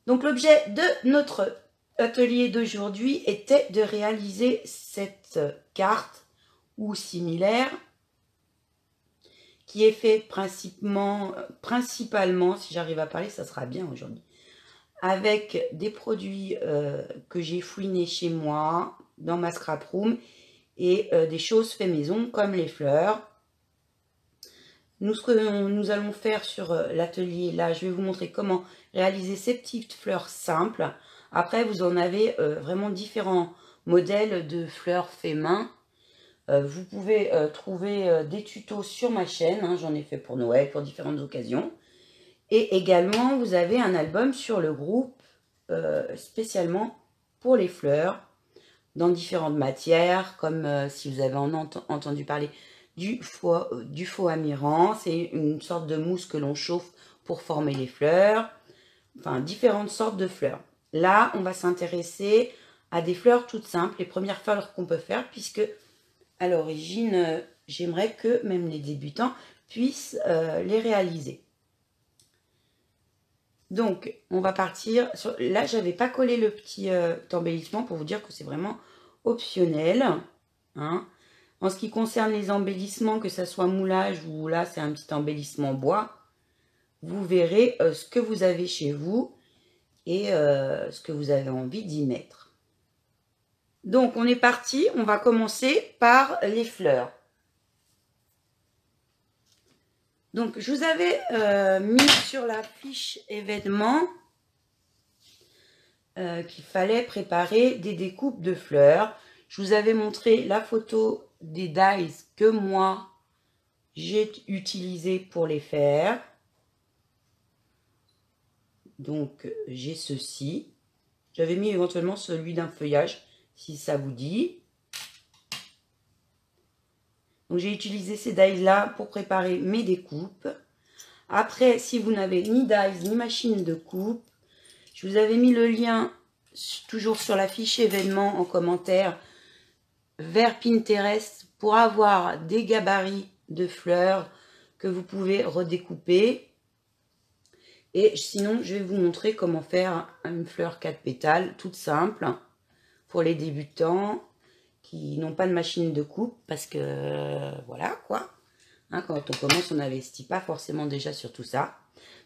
Donc l'objet de notre atelier d'aujourd'hui était de réaliser cette carte ou similaire qui est fait principalement, si j'arrive à parler, ça sera bien aujourd'hui, avec des produits que j'ai fouinés chez moi, dans ma scrap room, et des choses fait maison, comme les fleurs. Nous, ce que nous allons faire sur l'atelier, là, je vais vous montrer comment réaliser ces petites fleurs simples. Après, vous en avez vraiment différents modèles de fleurs fait main. Vous pouvez trouver des tutos sur ma chaîne, hein, j'en ai fait pour Noël, pour différentes occasions. Et également, vous avez un album sur le groupe, spécialement pour les fleurs, dans différentes matières, comme si vous avez entendu parler du faux amirant, c'est une sorte de mousse que l'on chauffe pour former les fleurs, enfin différentes sortes de fleurs. Là, on va s'intéresser à des fleurs toutes simples, les premières fleurs qu'on peut faire, puisque à l'origine, j'aimerais que même les débutants puissent les réaliser. Donc, on va partir sur... Là, j'avais pas collé le petit embellissement pour vous dire que c'est vraiment optionnel. Hein. En ce qui concerne les embellissements, que ce soit moulage ou là, c'est un petit embellissement bois, vous verrez ce que vous avez chez vous et ce que vous avez envie d'y mettre. Donc, on est parti. On va commencer par les fleurs. Donc, je vous avais mis sur la fiche événement qu'il fallait préparer des découpes de fleurs. Je vous avais montré la photo des dies que moi, j'ai utilisé pour les faire. Donc, j'ai ceci. J'avais mis éventuellement celui d'un feuillage, si ça vous dit. Donc, j'ai utilisé ces dies-là pour préparer mes découpes. Après, si vous n'avez ni dies ni machine de coupe, je vous avais mis le lien, toujours sur la fiche événement en commentaire, vers Pinterest pour avoir des gabarits de fleurs que vous pouvez redécouper. Et sinon, je vais vous montrer comment faire une fleur 4 pétales, toute simple, pour les débutants qui n'ont pas de machine de coupe, parce que voilà quoi. Hein, quand on commence, on n'investit pas forcément déjà sur tout ça.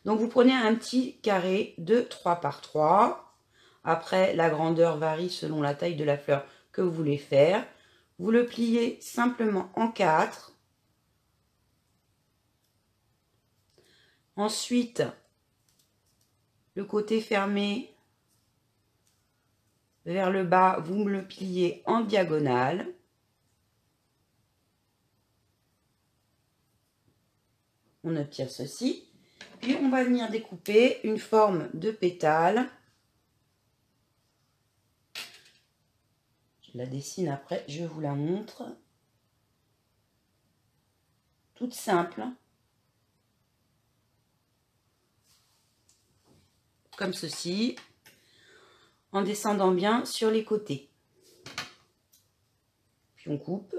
Donc, vous prenez un petit carré de 3 par 3. Après, la grandeur varie selon la taille de la fleur que vous voulez faire. Vous le pliez simplement en 4. Ensuite, le côté fermé vers le bas, vous me le pliez en diagonale. On obtient ceci. Puis, on va venir découper une forme de pétale. Je la dessine après, je vous la montre. Toute simple. Comme ceci. En descendant bien sur les côtés. Puis on coupe.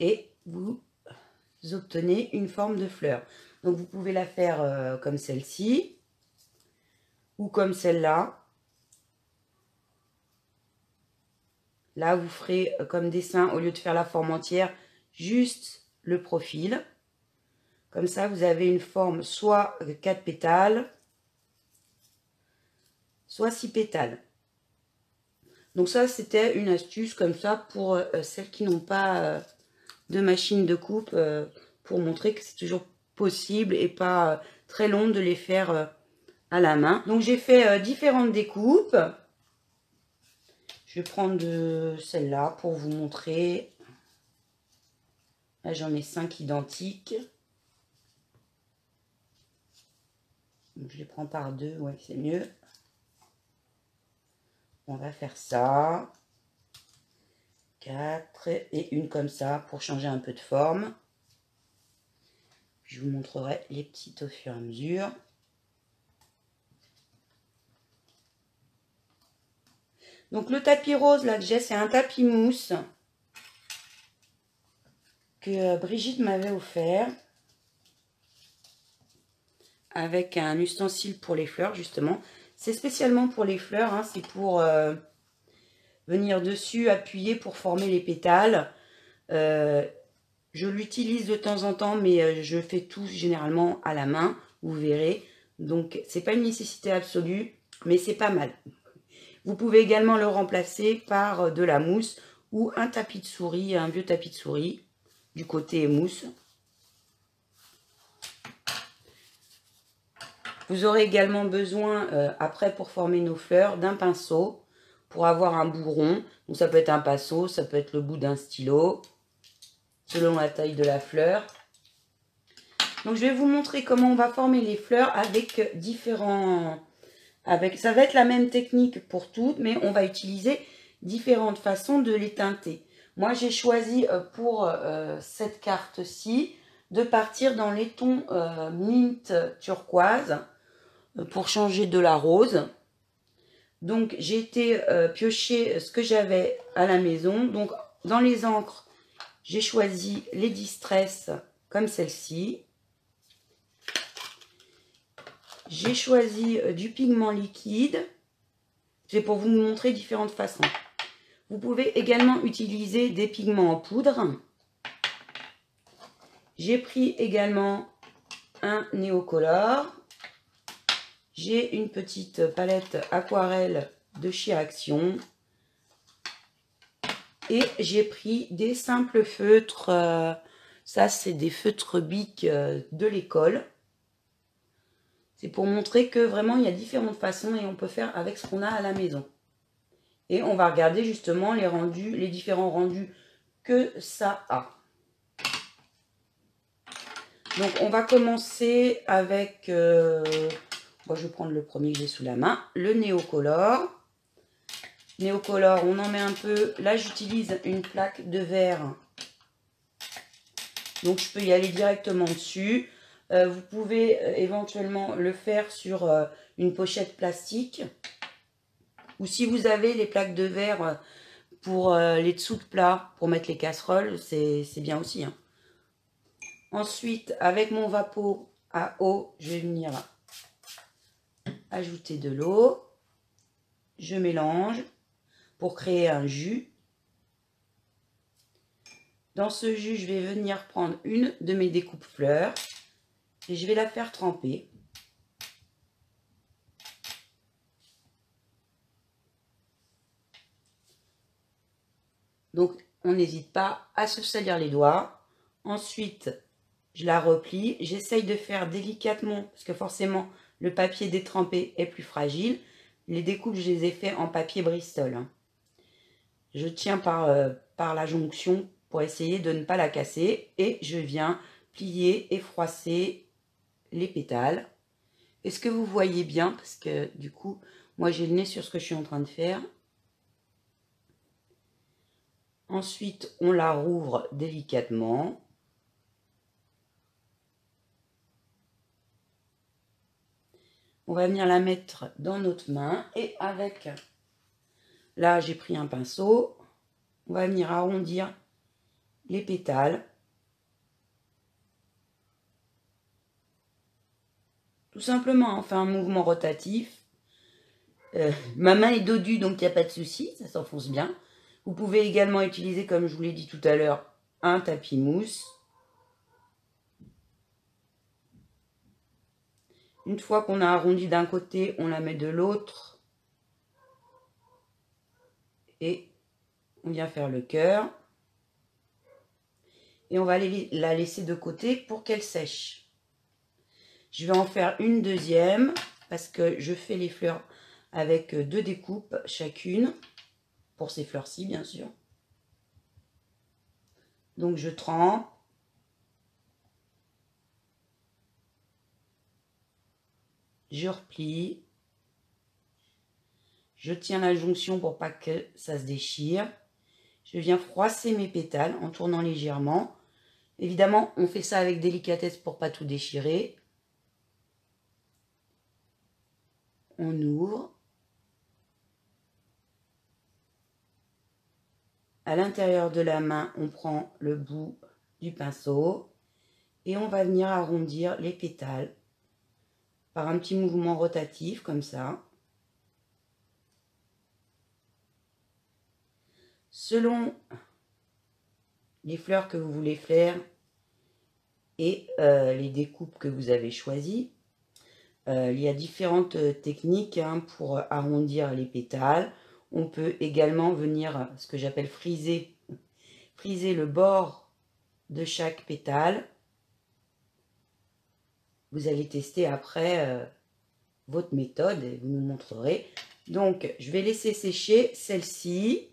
Et vous obtenez une forme de fleur. Donc vous pouvez la faire comme celle-ci ou comme celle-là. Là, vous ferez comme dessin, au lieu de faire la forme entière, juste le profil. Comme ça, vous avez une forme soit 4 pétales, soit 6 pétales. Donc ça, c'était une astuce comme ça pour celles qui n'ont pas de machine de coupe, pour montrer que c'est toujours possible et pas très long de les faire à la main. Donc j'ai fait différentes découpes. Je vais prendre celle-là pour vous montrer. Là, j'en ai 5 identiques. Donc, je les prends par deux, ouais, c'est mieux. On va faire ça. 4 et une comme ça pour changer un peu de forme. Puis je vous montrerai les petites au fur et à mesure. Donc le tapis rose là que j'ai, c'est un tapis mousse que Brigitte m'avait offert. Avec un ustensile pour les fleurs justement. C'est spécialement pour les fleurs, hein, c'est pour venir dessus, appuyer pour former les pétales. Je l'utilise de temps en temps, mais je fais tout généralement à la main, vous verrez. Donc c'est pas une nécessité absolue, mais c'est pas mal. Vous pouvez également le remplacer par de la mousse ou un tapis de souris, un vieux tapis de souris du côté mousse. Vous aurez également besoin, après pour former nos fleurs, d'un pinceau pour avoir un bout rond. Donc ça peut être un pinceau, ça peut être le bout d'un stylo, selon la taille de la fleur. Donc je vais vous montrer comment on va former les fleurs avec différents... Ça va être la même technique pour toutes, mais on va utiliser différentes façons de les teinter. Moi j'ai choisi pour cette carte-ci de partir dans les tons mint turquoise, pour changer de la rose. Donc j'ai été piocher ce que j'avais à la maison. Donc dans les encres, j'ai choisi les Distress comme celle-ci. J'ai choisi du pigment liquide. C'est pour vous montrer différentes façons. Vous pouvez également utiliser des pigments en poudre. J'ai pris également un Neocolor. J'ai une petite palette aquarelle de chez Action. Et j'ai pris des simples feutres. Ça, c'est des feutres Bic de l'école. C'est pour montrer que vraiment, il y a différentes façons et on peut faire avec ce qu'on a à la maison. Et on va regarder justement les rendus, les différents rendus que ça a. Donc, on va commencer avec... moi, je vais prendre le premier que j'ai sous la main, le Neocolor. Neocolor, on en met un peu. Là, j'utilise une plaque de verre. Donc, je peux y aller directement dessus. Vous pouvez éventuellement le faire sur une pochette plastique. Ou si vous avez les plaques de verre pour les dessous de plat, pour mettre les casseroles, c'est bien aussi. Hein. Ensuite, avec mon Vapo à eau, je vais venir ajouter de l'eau. Je mélange pour créer un jus. Dans ce jus, je vais venir prendre une de mes découpes fleurs et je vais la faire tremper. Donc, on n'hésite pas à se salir les doigts. Ensuite, je la replie. J'essaye de faire délicatement parce que forcément, le papier détrempé est plus fragile. Les découpes, je les ai fait en papier Bristol. Je tiens par la jonction pour essayer de ne pas la casser. Et je viens plier et froisser les pétales. Est-ce que vous voyez bien? Parce que du coup, moi j'ai le nez sur ce que je suis en train de faire. Ensuite, on la rouvre délicatement. On va venir la mettre dans notre main et avec... Là, j'ai pris un pinceau. On va venir arrondir les pétales. Tout simplement, on fait un mouvement rotatif. Ma main est dodue, donc il n'y a pas de souci, ça s'enfonce bien. Vous pouvez également utiliser, comme je vous l'ai dit tout à l'heure, un tapis mousse. Une fois qu'on a arrondi d'un côté, on la met de l'autre. Et on vient faire le cœur. Et on va la laisser de côté pour qu'elle sèche. Je vais en faire une deuxième parce que je fais les fleurs avec 2 découpes chacune. Pour ces fleurs-ci, bien sûr. Donc, je trempe. Je replie. Je tiens la jonction pour pas que ça se déchire. Je viens froisser mes pétales en tournant légèrement. Évidemment, on fait ça avec délicatesse pour pas tout déchirer. On ouvre. À l'intérieur de la main, on prend le bout du pinceau et on va venir arrondir les pétales par un petit mouvement rotatif comme ça. Selon les fleurs que vous voulez faire et les découpes que vous avez choisies, il y a différentes techniques pour arrondir les pétales. On peut également venir, ce que j'appelle friser le bord de chaque pétale. Vous allez tester après votre méthode et vous nous montrerez. Donc, je vais laisser sécher celle-ci.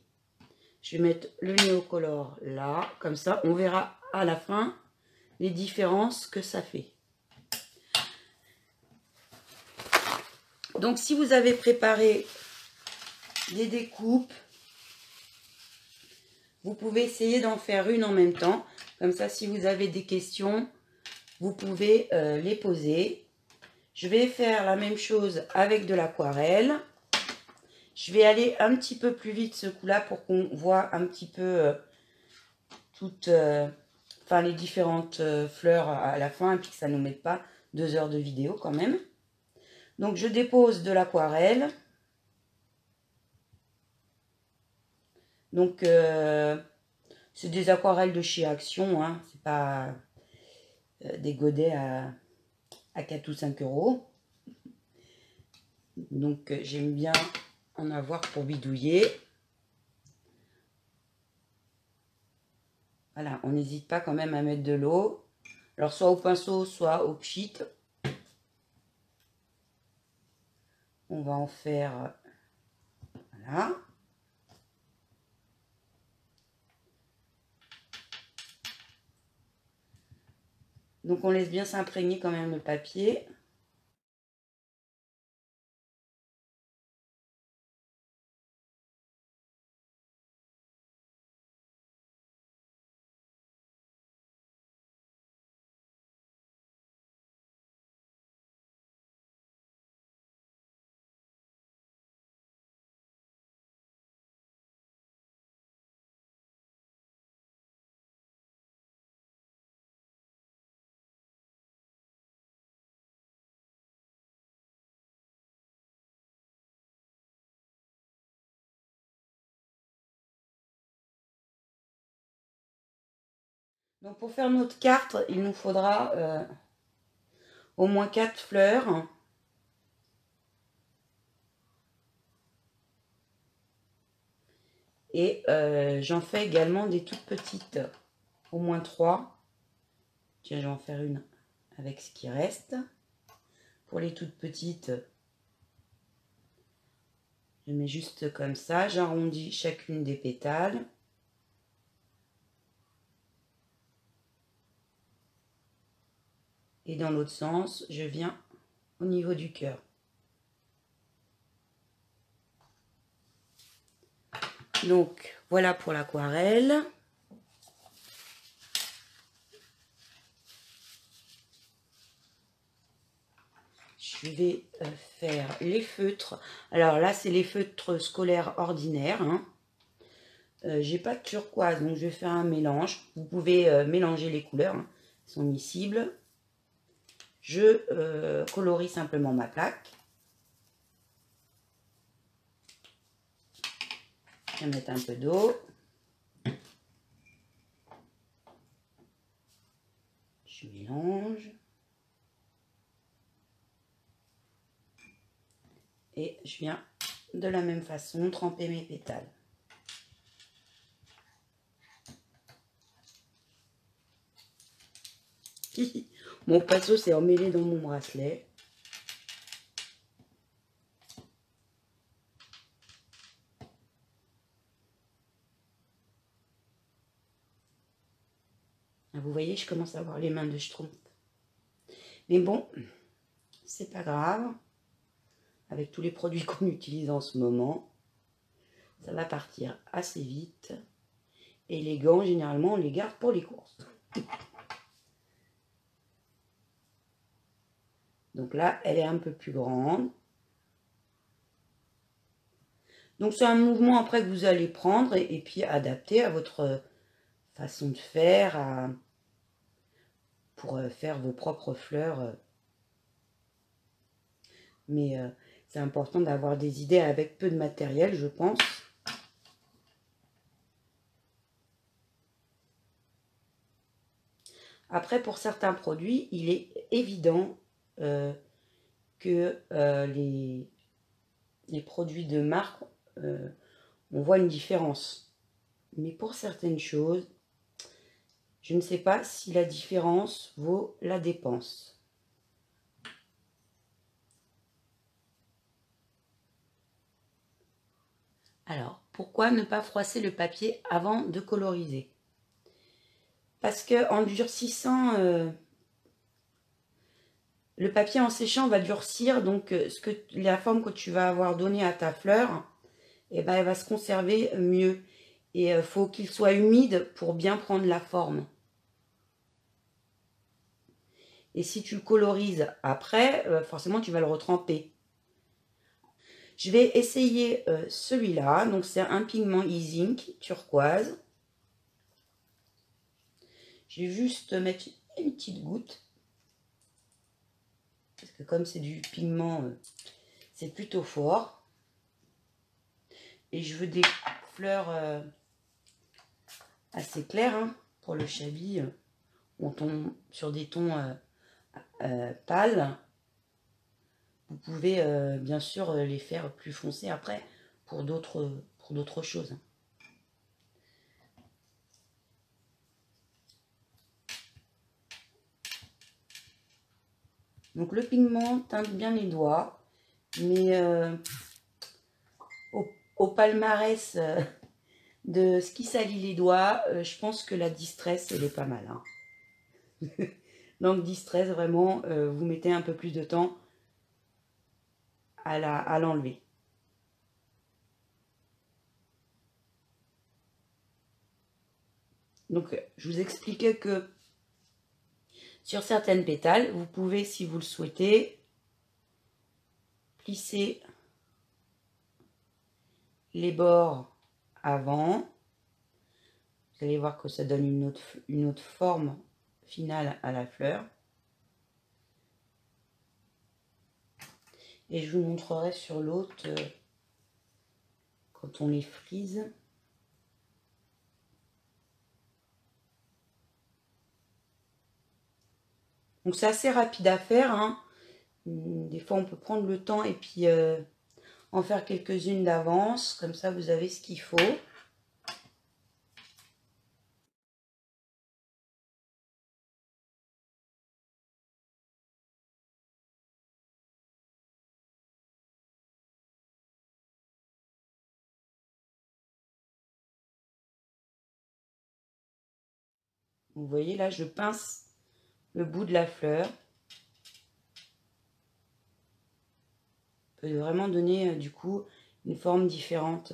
Je vais mettre le néocolore là, comme ça, on verra à la fin les différences que ça fait. Donc, si vous avez préparé des découpes, vous pouvez essayer d'en faire une en même temps. Comme ça, si vous avez des questions, vous pouvez les poser. Je vais faire la même chose avec de l'aquarelle. Je vais aller un petit peu plus vite ce coup-là pour qu'on voit un petit peu les différentes fleurs à la fin et puis que ça ne nous mette pas 2 heures de vidéo quand même. Donc je dépose de l'aquarelle. Donc c'est des aquarelles de chez Action, hein, c'est pas des godets à 4 ou 5 euros. Donc j'aime bien en avoir pour bidouiller. Voilà, on n'hésite pas quand même à mettre de l'eau. Alors soit au pinceau, soit au pchit. On va en faire, voilà. Donc on laisse bien s'imprégner quand même le papier. Donc pour faire notre carte, il nous faudra au moins 4 fleurs. Et j'en fais également des toutes petites, au moins 3. Tiens, je vais en faire une avec ce qui reste. Pour les toutes petites, je mets juste comme ça. J'arrondis chacune des pétales. Et dans l'autre sens, je viens au niveau du cœur. Donc, voilà pour l'aquarelle. Je vais faire les feutres. Alors là, c'est les feutres scolaires ordinaires. Hein. J'ai pas de turquoise, donc je vais faire un mélange. Vous pouvez mélanger les couleurs, hein. Elles sont miscibles. Je colorie simplement ma plaque. Je vais mettre un peu d'eau. Je mélange. Et je viens de la même façon tremper mes pétales. Mon pinceau s'est emmêlé dans mon bracelet. Vous voyez, je commence à avoir les mains de Schtroumpf. Mais bon, c'est pas grave. Avec tous les produits qu'on utilise en ce moment, ça va partir assez vite. Et les gants, généralement, on les garde pour les courses. Donc là, elle est un peu plus grande. Donc c'est un mouvement après que vous allez prendre et puis adapter à votre façon de faire, pour faire vos propres fleurs. Mais c'est important d'avoir des idées avec peu de matériel, je pense. Après, pour certains produits, il est évident que les produits de marque, on voit une différence. Mais pour certaines choses, je ne sais pas si la différence vaut la dépense. Alors, pourquoi ne pas froisser le papier avant de coloriser? Parce que en durcissant, le papier en séchant va durcir, donc la forme que tu vas avoir donnée à ta fleur, eh ben, elle va se conserver mieux. Et il faut qu'il soit humide pour bien prendre la forme. Et si tu le colorises après, forcément tu vas le retremper. Je vais essayer celui-là. Donc c'est un pigment E-Zinc turquoise. Je vais juste mettre une petite goutte. Parce que comme c'est du pigment, c'est plutôt fort. Et je veux des fleurs assez claires, hein, pour le chablis. On tombe sur des tons pâles. Vous pouvez bien sûr les faire plus foncés après pour d'autres choses. Donc le pigment teinte bien les doigts, mais au palmarès de ce qui salit les doigts, je pense que la Distress, elle est pas mal. Hein. Donc Distress, vraiment, vous mettez un peu plus de temps à l'enlever. Donc je vous expliquais que sur certaines pétales, vous pouvez, si vous le souhaitez, plisser les bords avant. Vous allez voir que ça donne une autre forme finale à la fleur. Et je vous montrerai sur l'autre quand on les frise. Donc c'est assez rapide à faire, hein. Des fois on peut prendre le temps et puis en faire quelques-unes d'avance. Comme ça vous avez ce qu'il faut. Vous voyez là, je pince le bout de la fleur. Ça peut vraiment donner du coup une forme différente.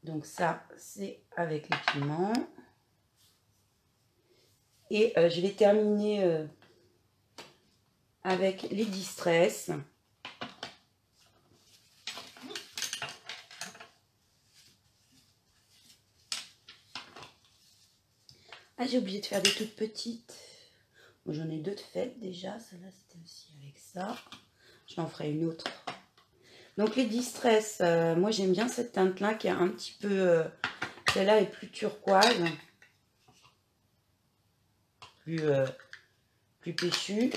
Donc ça, c'est avec les piments. Et je vais terminer avec les Distress. Ah, j'ai oublié de faire des toutes petites. Bon, j'en ai deux de faites déjà. Celle-là, c'était aussi avec ça. J'en ferai une autre. Donc les Distress, moi j'aime bien cette teinte-là qui est un petit peu... celle-là est plus turquoise. Plus péchue.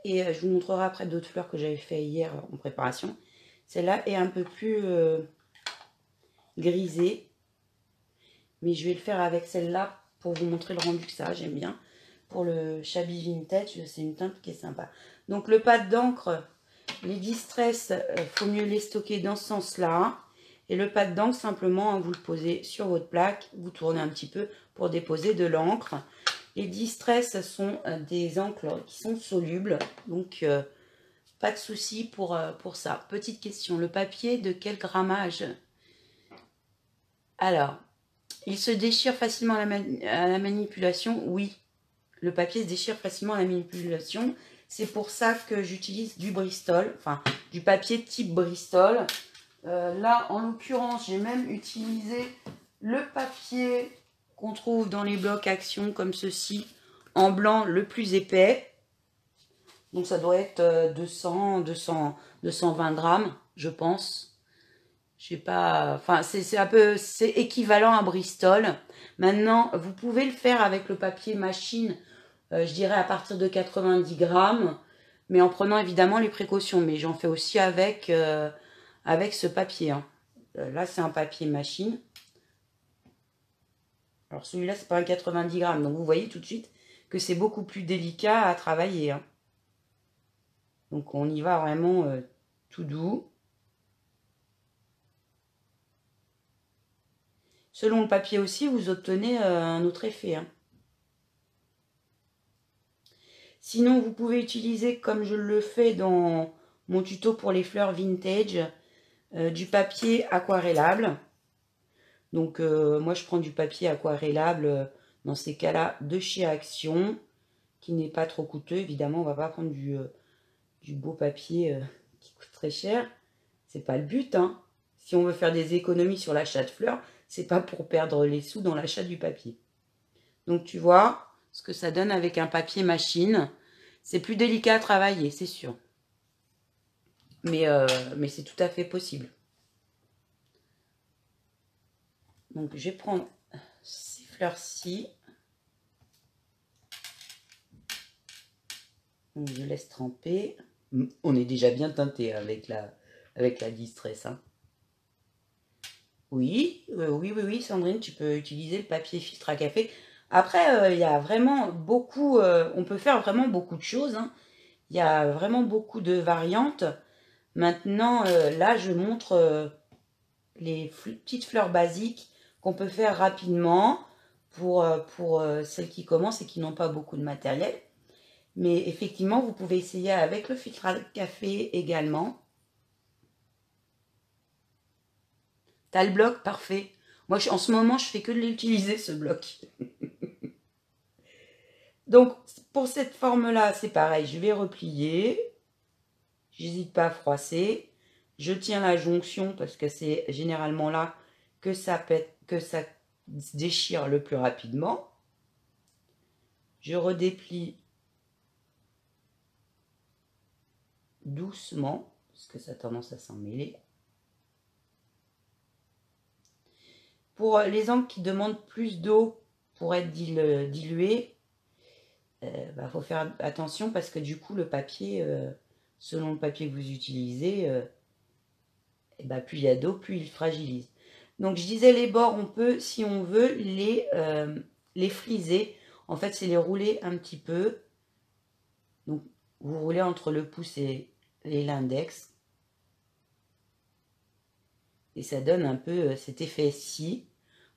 Et je vous montrerai après d'autres fleurs que j'avais fait hier en préparation. Celle-là est un peu plus grisée. Mais je vais le faire avec celle-là pour vous montrer le rendu que ça, j'aime bien. Pour le Shabby Vintage, c'est une teinte qui est sympa. Donc le pad d'encre, les Distress, faut mieux les stocker dans ce sens-là. Et le pad d'encre, simplement, hein, vous le posez sur votre plaque, vous tournez un petit peu pour déposer de l'encre. Les Distress sont des encres qui sont solubles. Donc pas de souci pour ça. Petite question, le papier de quel grammage? Alors, il se déchire facilement à la manipulation? Oui, le papier se déchire facilement à la manipulation. C'est pour ça que j'utilise du Bristol, enfin du papier type Bristol. Là, en l'occurrence, j'ai même utilisé le papier qu'on trouve dans les blocs Action comme ceci, en blanc le plus épais. Donc ça doit être 220 grammes, je pense. Je sais pas, enfin c'est équivalent à Bristol. Maintenant, vous pouvez le faire avec le papier machine, je dirais à partir de 90 grammes, mais en prenant évidemment les précautions. Mais j'en fais aussi avec, avec ce papier. Hein. Là, c'est un papier machine. Alors celui-là, c'est pas un 90 grammes, donc vous voyez tout de suite que c'est beaucoup plus délicat à travailler. Hein. Donc on y va vraiment tout doux. Selon le papier aussi, vous obtenez un autre effet. Hein. Sinon, vous pouvez utiliser, comme je le fais dans mon tuto pour les fleurs vintage, du papier aquarellable. Donc, moi, je prends du papier aquarellable, dans ces cas-là, de chez Action, qui n'est pas trop coûteux. Évidemment, on ne va pas prendre du beau papier qui coûte très cher. C'est pas le but, hein. Si on veut faire des économies sur l'achat de fleurs, c'est pas pour perdre les sous dans l'achat du papier. Donc tu vois ce que ça donne avec un papier machine. C'est plus délicat à travailler, c'est sûr. Mais c'est tout à fait possible. Donc je vais prendre ces fleurs-ci. Donc je laisse tremper. On est déjà bien teinté avec la Distress. Hein. Oui, oui, Sandrine, tu peux utiliser le papier filtre à café. Après, il y a vraiment beaucoup, on peut faire vraiment beaucoup de choses. Hein. Il y a vraiment beaucoup de variantes. Maintenant, là, je montre les petites fleurs basiques qu'on peut faire rapidement pour celles qui commencent et qui n'ont pas beaucoup de matériel. Mais effectivement, vous pouvez essayer avec le filtre à café également. T'as le bloc, parfait. Moi, en ce moment, je fais que de l'utiliser, ce bloc. Donc, pour cette forme-là, c'est pareil. Je vais replier. J'hésite pas à froisser. Je tiens la jonction parce que c'est généralement là que ça pète, que ça se déchire le plus rapidement. Je redéplie doucement parce que ça a tendance à s'en mêler. Pour les encres qui demandent plus d'eau pour être diluées, faut faire attention parce que du coup le papier, selon le papier que vous utilisez, plus il y a d'eau, plus il fragilise. Donc je disais les bords, on peut, si on veut, les friser. En fait, c'est les rouler un petit peu. Donc vous roulez entre le pouce et l'index. Et ça donne un peu cet effet-ci.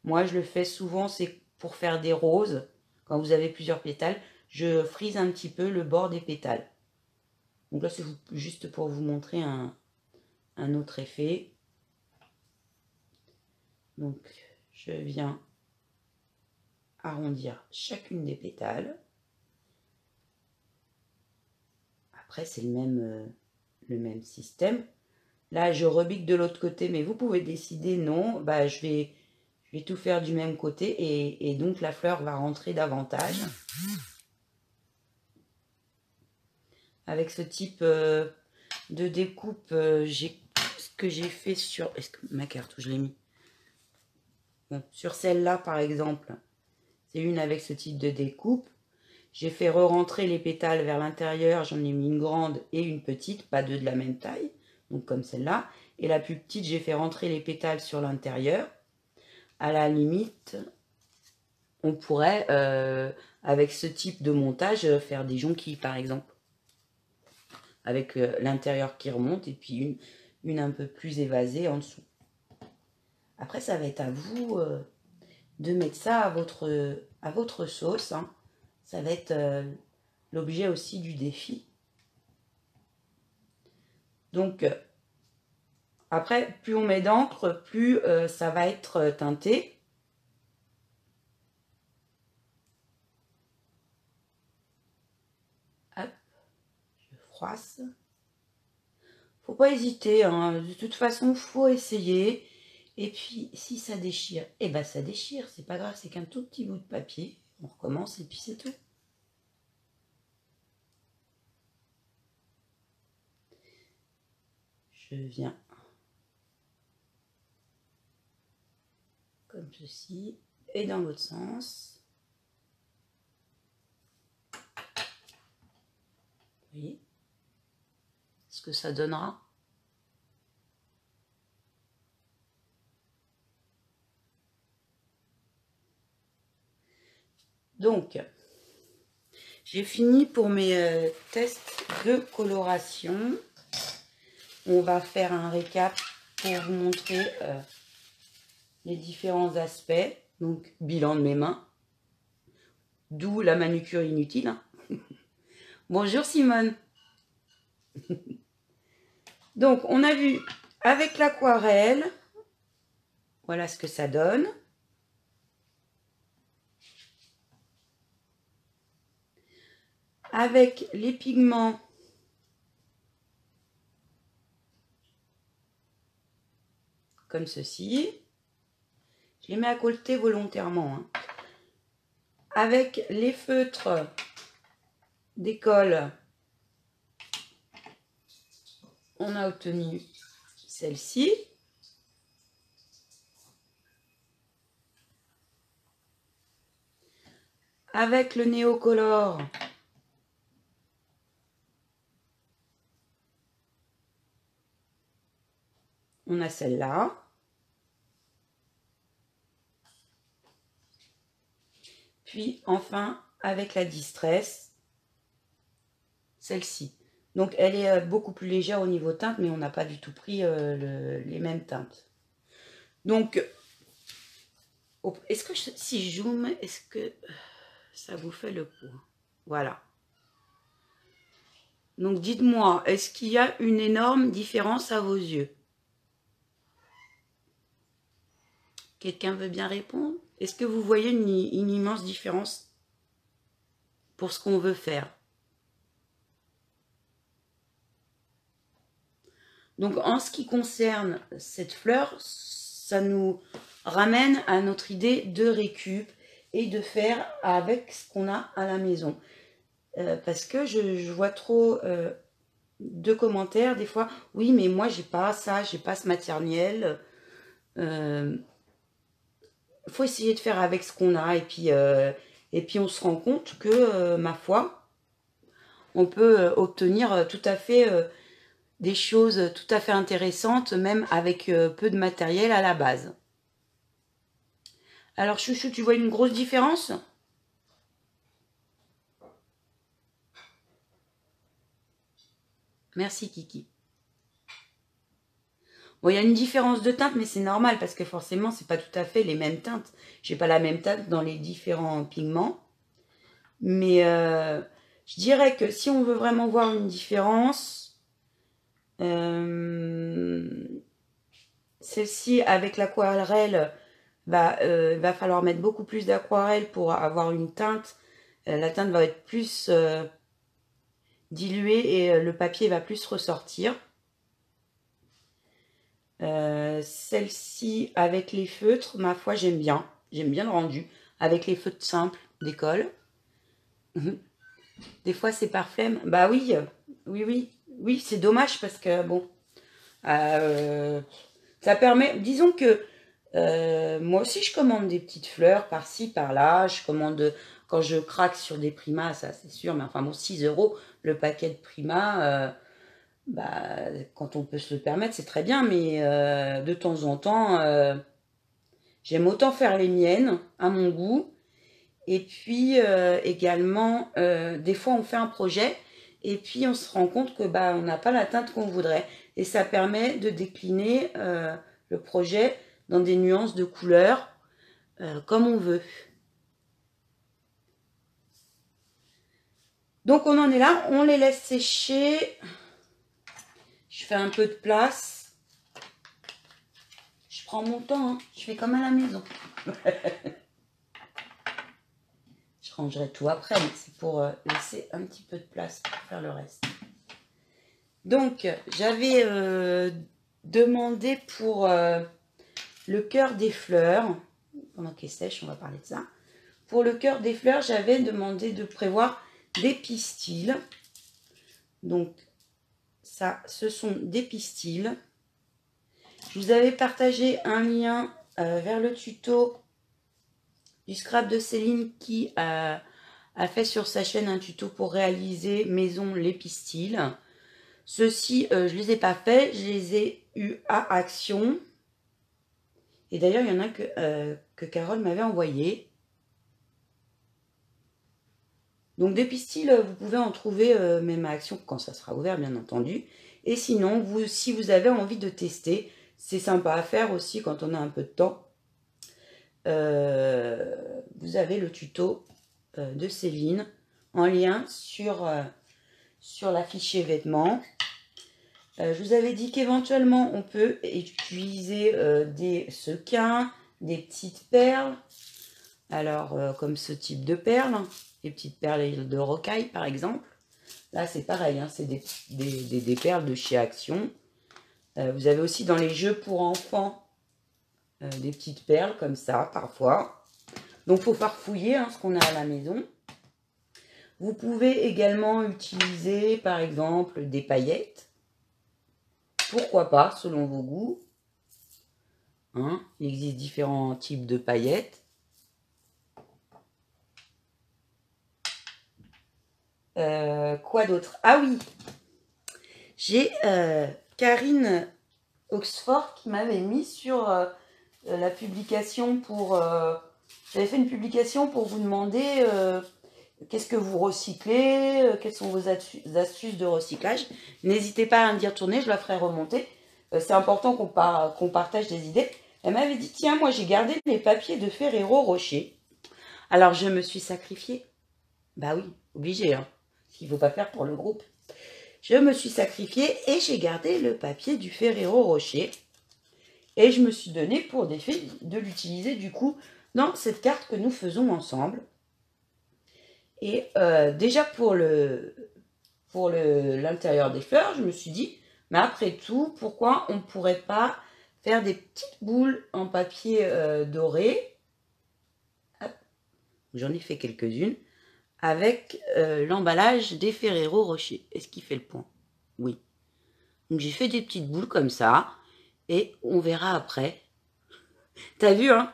Moi, je le fais souvent, c'est pour faire des roses. Quand vous avez plusieurs pétales, je frise un petit peu le bord des pétales. Donc là, c'est juste pour vous montrer un autre effet. Donc, je viens arrondir chacune des pétales. Après, c'est le même système. Là, je rebique de l'autre côté, mais vous pouvez décider, non, je vais tout faire du même côté et donc la fleur va rentrer davantage. Avec ce type de découpe, ce que j'ai fait sur... Est-ce que ma carte, où je l'ai mis? Bon, sur celle-là, par exemple, c'est une avec ce type de découpe. J'ai fait re-rentrer les pétales vers l'intérieur. J'en ai mis une grande et une petite, pas deux de la même taille. Donc comme celle-là. Et la plus petite, j'ai fait rentrer les pétales sur l'intérieur. À la limite, on pourrait, avec ce type de montage, faire des jonquilles, par exemple. Avec l'intérieur qui remonte et puis une un peu plus évasée en dessous. Après, ça va être à vous de mettre ça à votre sauce. Hein. Ça va être l'objet aussi du défi. Donc, après, plus on met d'encre, plus ça va être teinté. Hop, je froisse. Faut pas hésiter, hein. De toute façon, faut essayer. Et puis, si ça déchire, eh ben ça déchire, c'est pas grave, c'est qu'un tout petit bout de papier. On recommence et puis c'est tout. Je viens comme ceci et dans l'autre sens. Vous voyez ce que ça donnera. Donc, j'ai fini pour mes tests de coloration. On va faire un récap pour vous montrer les différents aspects. Donc, bilan de mes mains. D'où la manucure inutile. Hein. Bonjour Simone. Donc, on a vu avec l'aquarelle, voilà ce que ça donne. Avec les pigments, comme ceci. Je les mets à côté volontairement. Hein. Avec les feutres d'école, on a obtenu celle-ci. Avec le Neocolor, on a celle-là. Puis enfin, avec la Distress, celle-ci. Donc elle est beaucoup plus légère au niveau teinte, mais on n'a pas du tout pris les mêmes teintes. Donc, est-ce que si je zoome, est-ce que ça vous fait le coup? Voilà. Donc dites-moi, est-ce qu'il y a une énorme différence à vos yeux? Quelqu'un veut bien répondre? Est-ce que vous voyez une immense différence pour ce qu'on veut faire? Donc en ce qui concerne cette fleur, ça nous ramène à notre idée de récup et de faire avec ce qu'on a à la maison. Parce que je vois trop de commentaires des fois, oui mais moi j'ai pas ça, j'ai pas ce matériel. Faut essayer de faire avec ce qu'on a et puis on se rend compte que ma foi, on peut obtenir tout à fait des choses tout à fait intéressantes, même avec peu de matériel à la base. Alors Chouchou, tu vois une grosse différence? Merci Kiki. Bon, il y a une différence de teinte, mais c'est normal parce que forcément, c'est pas tout à fait les mêmes teintes. J'ai pas la même teinte dans les différents pigments. Mais je dirais que si on veut vraiment voir une différence, celle-ci avec l'aquarelle, va falloir mettre beaucoup plus d'aquarelle pour avoir une teinte. La teinte va être plus diluée et le papier va plus ressortir. Celle-ci avec les feutres, ma foi, j'aime bien. J'aime bien le rendu. Avec les feutres simples d'école. Des fois, c'est par flemme. Bah oui, oui, c'est dommage parce que, bon, ça permet, disons que moi aussi, je commande des petites fleurs par-ci, par-là. Je commande, quand je craque sur des Prima, ça c'est sûr, mais enfin bon, 6 € le paquet de Prima, bah, quand on peut se le permettre, c'est très bien, mais de temps en temps, j'aime autant faire les miennes, à mon goût. Et puis également, des fois on fait un projet et puis on se rend compte que bah, on n'a pas la teinte qu'on voudrait. Et ça permet de décliner le projet dans des nuances de couleurs comme on veut. Donc on en est là, on les laisse sécher. Je fais un peu de place. Je prends mon temps, hein. Je fais comme à la maison. Je rangerai tout après, mais c'est pour laisser un petit peu de place pour faire le reste. Donc, j'avais demandé pour le cœur des fleurs. Pendant qu'il est sèche, on va parler de ça. Pour le cœur des fleurs, j'avais demandé de prévoir des pistils. Donc, ça, ce sont des pistils. Je vous avais partagé un lien vers le tuto du scrap de Céline qui a fait sur sa chaîne un tuto pour réaliser maison les pistils. Ceux-ci, je ne les ai pas faits, je les ai eus à Action. Et d'ailleurs, il y en a que Carole m'avait envoyé. Donc des pistils, vous pouvez en trouver même à Action quand ça sera ouvert, bien entendu. Et sinon, si vous avez envie de tester, c'est sympa à faire aussi quand on a un peu de temps. Vous avez le tuto de Céline en lien sur l'affiché vêtements. Je vous avais dit qu'éventuellement on peut utiliser des sequins, des petites perles. Alors comme ce type de perles, les petites perles de rocaille par exemple. Là c'est pareil, hein, c'est des perles de chez Action. Vous avez aussi dans les jeux pour enfants des petites perles comme ça parfois. Donc il faut farfouiller ce qu'on a à la maison. Vous pouvez également utiliser par exemple des paillettes. Pourquoi pas, selon vos goûts. Hein, il existe différents types de paillettes. Quoi d'autre? Ah oui, j'ai Karine Oxford qui m'avait mis sur la publication pour... j'avais fait une publication pour vous demander qu'est-ce que vous recyclez, quelles sont vos astuces de recyclage. N'hésitez pas à me dire tourner, je la ferai remonter. C'est important qu'on partage des idées. Elle m'avait dit, tiens, moi j'ai gardé les papiers de Ferrero Rocher. Alors je me suis sacrifiée. Bah oui, obligé, hein. Ce qu'il ne faut pas faire pour le groupe. Je me suis sacrifiée et j'ai gardé le papier du Ferrero Rocher. Et je me suis donné pour défi de l'utiliser du coup dans cette carte que nous faisons ensemble. Et déjà pour l'intérieur des fleurs, je me suis dit, mais après tout, pourquoi on ne pourrait pas faire des petites boules en papier doré. J'en ai fait quelques-unes. Avec l'emballage des Ferrero Rocher. Est-ce qu'il fait le point? Oui. Donc j'ai fait des petites boules comme ça. Et on verra après. T'as vu, hein?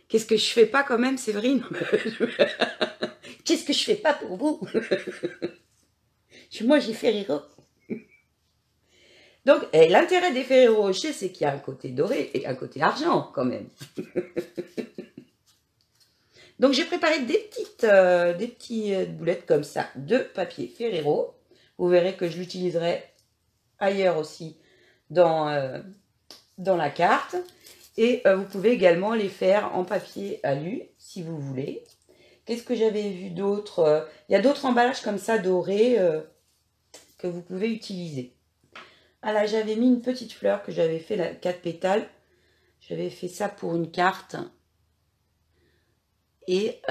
Qu'est-ce que je fais pas quand même, Séverine? Qu'est-ce que je fais pas pour vous? Moi, j'ai Ferrero. Donc, l'intérêt des Ferrero Rocher, c'est qu'il y a un côté doré et un côté argent, quand même. Donc, j'ai préparé des petites boulettes comme ça de papier Ferrero. Vous verrez que je l'utiliserai ailleurs aussi dans la carte. Et vous pouvez également les faire en papier alu, si vous voulez. Qu'est-ce que j'avais vu d'autre? Il y a d'autres emballages comme ça dorés que vous pouvez utiliser. Ah là, j'avais mis une petite fleur que j'avais fait, la 4 pétales. J'avais fait ça pour une carte. Et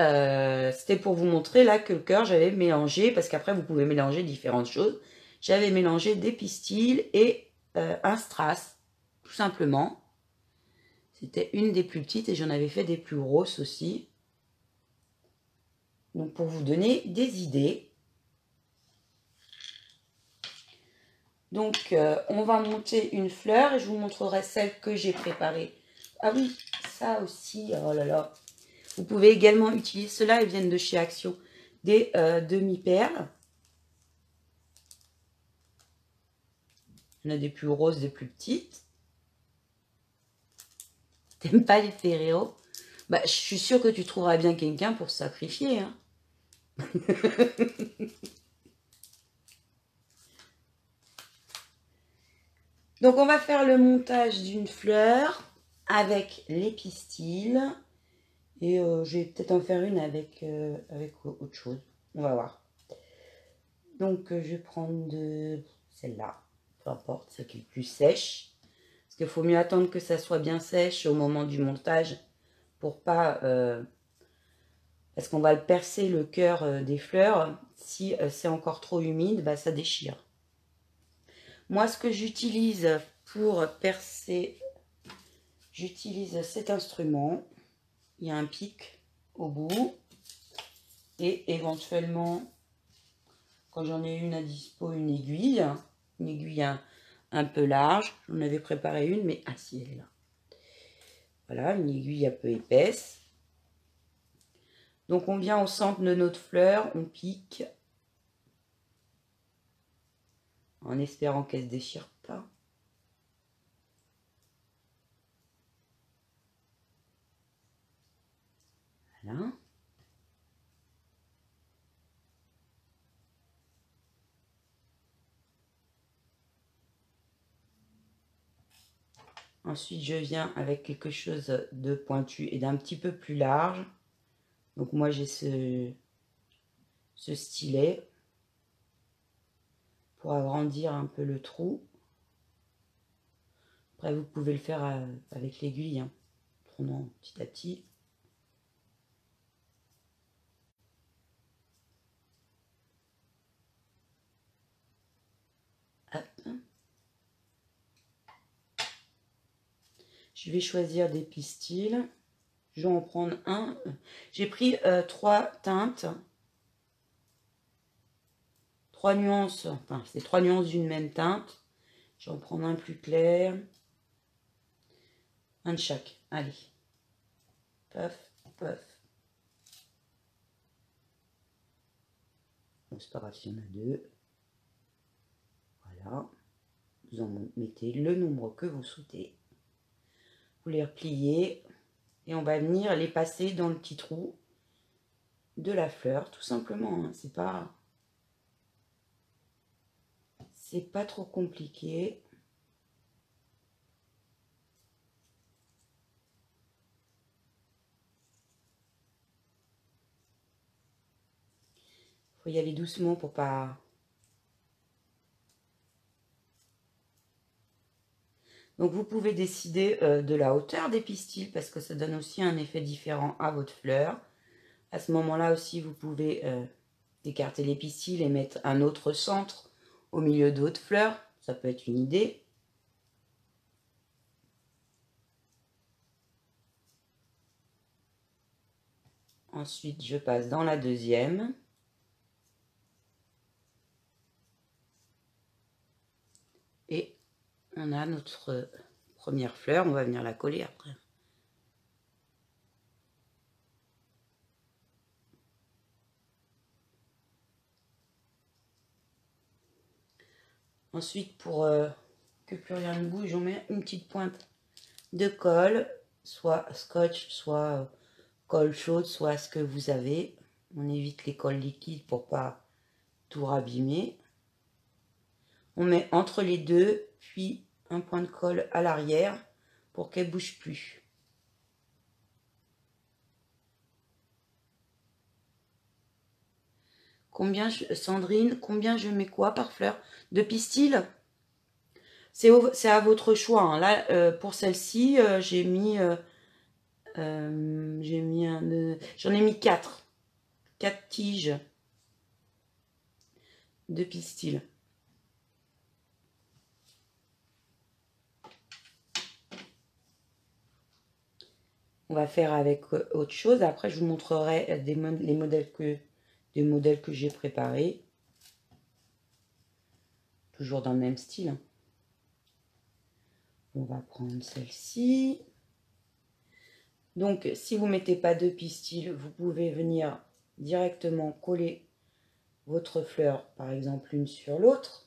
c'était pour vous montrer là que le cœur, j'avais mélangé, parce qu'après vous pouvez mélanger différentes choses. J'avais mélangé des pistils et un strass, tout simplement. C'était une des plus petites et j'en avais fait des plus grosses aussi. Donc pour vous donner des idées. Donc on va monter une fleur et je vous montrerai celle que j'ai préparée. Ah oui, ça aussi, oh là là. Vous pouvez également utiliser, ceux-là, ils viennent de chez Action, des demi-perles. Il y en a des plus roses, des plus petites. T'aimes pas les Ferrero? Bah, je suis sûre que tu trouveras bien quelqu'un pour se sacrifier. Hein. Donc, on va faire le montage d'une fleur avec les pistils. Et je vais peut-être en faire une avec autre chose. On va voir. Donc, je vais prendre celle-là. peu importe, ce qui est le plus sèche. Parce qu'il faut mieux attendre que ça soit bien sèche au moment du montage pour pas... parce qu'on va le percer le cœur des fleurs. Si c'est encore trop humide, bah, ça déchire. Moi, ce que j'utilise pour percer, j'utilise cet instrument. Il y a un pic au bout. Et éventuellement, quand j'en ai une à dispo, une aiguille un peu large. J'en avais préparé une, mais ah si, elle est là. Voilà, une aiguille un peu épaisse. Donc on vient au centre de notre fleur, on pique, en espérant qu'elle ne se déchire pas. Voilà. Ensuite, je viens avec quelque chose de pointu et d'un petit peu plus large. Donc moi, j'ai ce stylet pour agrandir un peu le trou. Après, vous pouvez le faire avec l'aiguille, hein, prenant petit à petit. Hop. Je vais choisir des pistils. Je vais en prendre un. J'ai pris 3 teintes. 3 nuances. Enfin, c'est 3 nuances d'une même teinte. Je vais en prendre un plus clair. Un de chaque. Allez. Paf, paf. Bon, c'est pas grave s'il y en a 2. Voilà. Vous en mettez le nombre que vous souhaitez. Vous les repliez. Et on va venir les passer dans le petit trou de la fleur, tout simplement. Hein. C'est pas trop compliqué. Faut y aller doucement pour pas... Donc vous pouvez décider de la hauteur des pistils parce que ça donne aussi un effet différent à votre fleur. À ce moment-là aussi, vous pouvez écarter les pistils et mettre un autre centre au milieu d'autres fleurs. Ça peut être une idée. Ensuite, je passe dans la deuxième. Et on a notre première fleur. On va venir la coller après. Ensuite, pour que plus rien ne bouge, on met une petite pointe de colle, soit scotch, soit colle chaude, soit ce que vous avez. On évite les colles liquides pour pas tout rabîmer. On met entre les deux, puis un point de colle à l'arrière pour qu'elle ne bouge plus. Sandrine, combien je mets quoi par fleur? De pistil? C'est à votre choix. Hein. Là, pour celle-ci, j'en ai mis 4. 4 tiges de pistil. On va faire avec autre chose. Après, je vous montrerai des modèles que j'ai préparés. Toujours dans le même style. On va prendre celle-ci. Donc, si vous ne mettez pas de pistil, vous pouvez venir directement coller votre fleur, par exemple, l'une sur l'autre.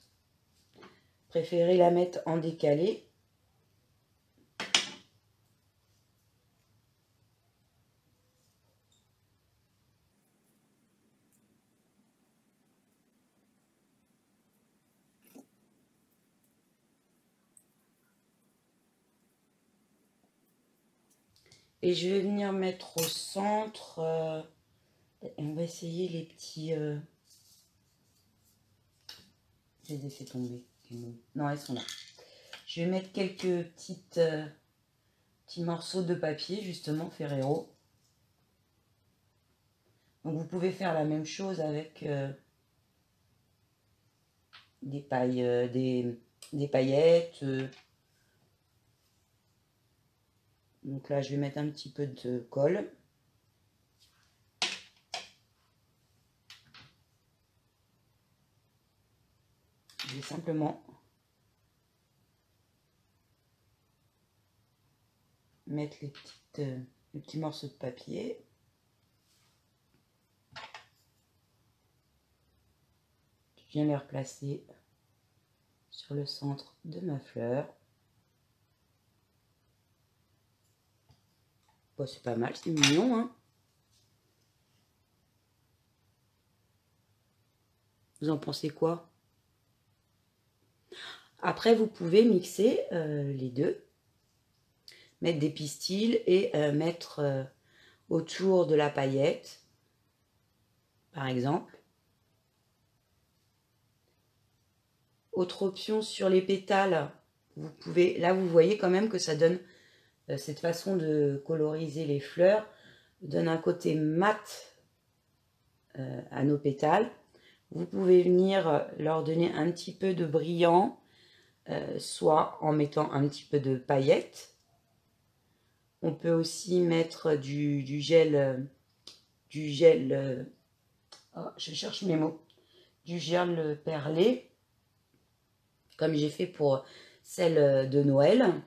Préférez la mettre en décalé. Et je vais venir mettre au centre, on va essayer les petits... je vais laisser tomber. Non, elles sont là. Je vais mettre quelques petits morceaux de papier, justement, Ferrero. Donc vous pouvez faire la même chose avec des paillettes. Donc là, je vais mettre un petit peu de colle. Je vais simplement mettre les petits morceaux de papier. Je viens les replacer sur le centre de ma fleur. Bon, c'est pas mal, c'est mignon, hein. Vous en pensez quoi? Après, vous pouvez mixer les deux. Mettre des pistils et mettre autour de la paillette, par exemple. Autre option sur les pétales, vous pouvez, là vous voyez quand même que ça donne cette façon de coloriser les fleurs, donne un côté mat à nos pétales. Vous pouvez venir leur donner un petit peu de brillant, soit en mettant un petit peu de paillettes. On peut aussi mettre du gel, oh, je cherche mes mots, du gel perlé, comme j'ai fait pour celle de Noël.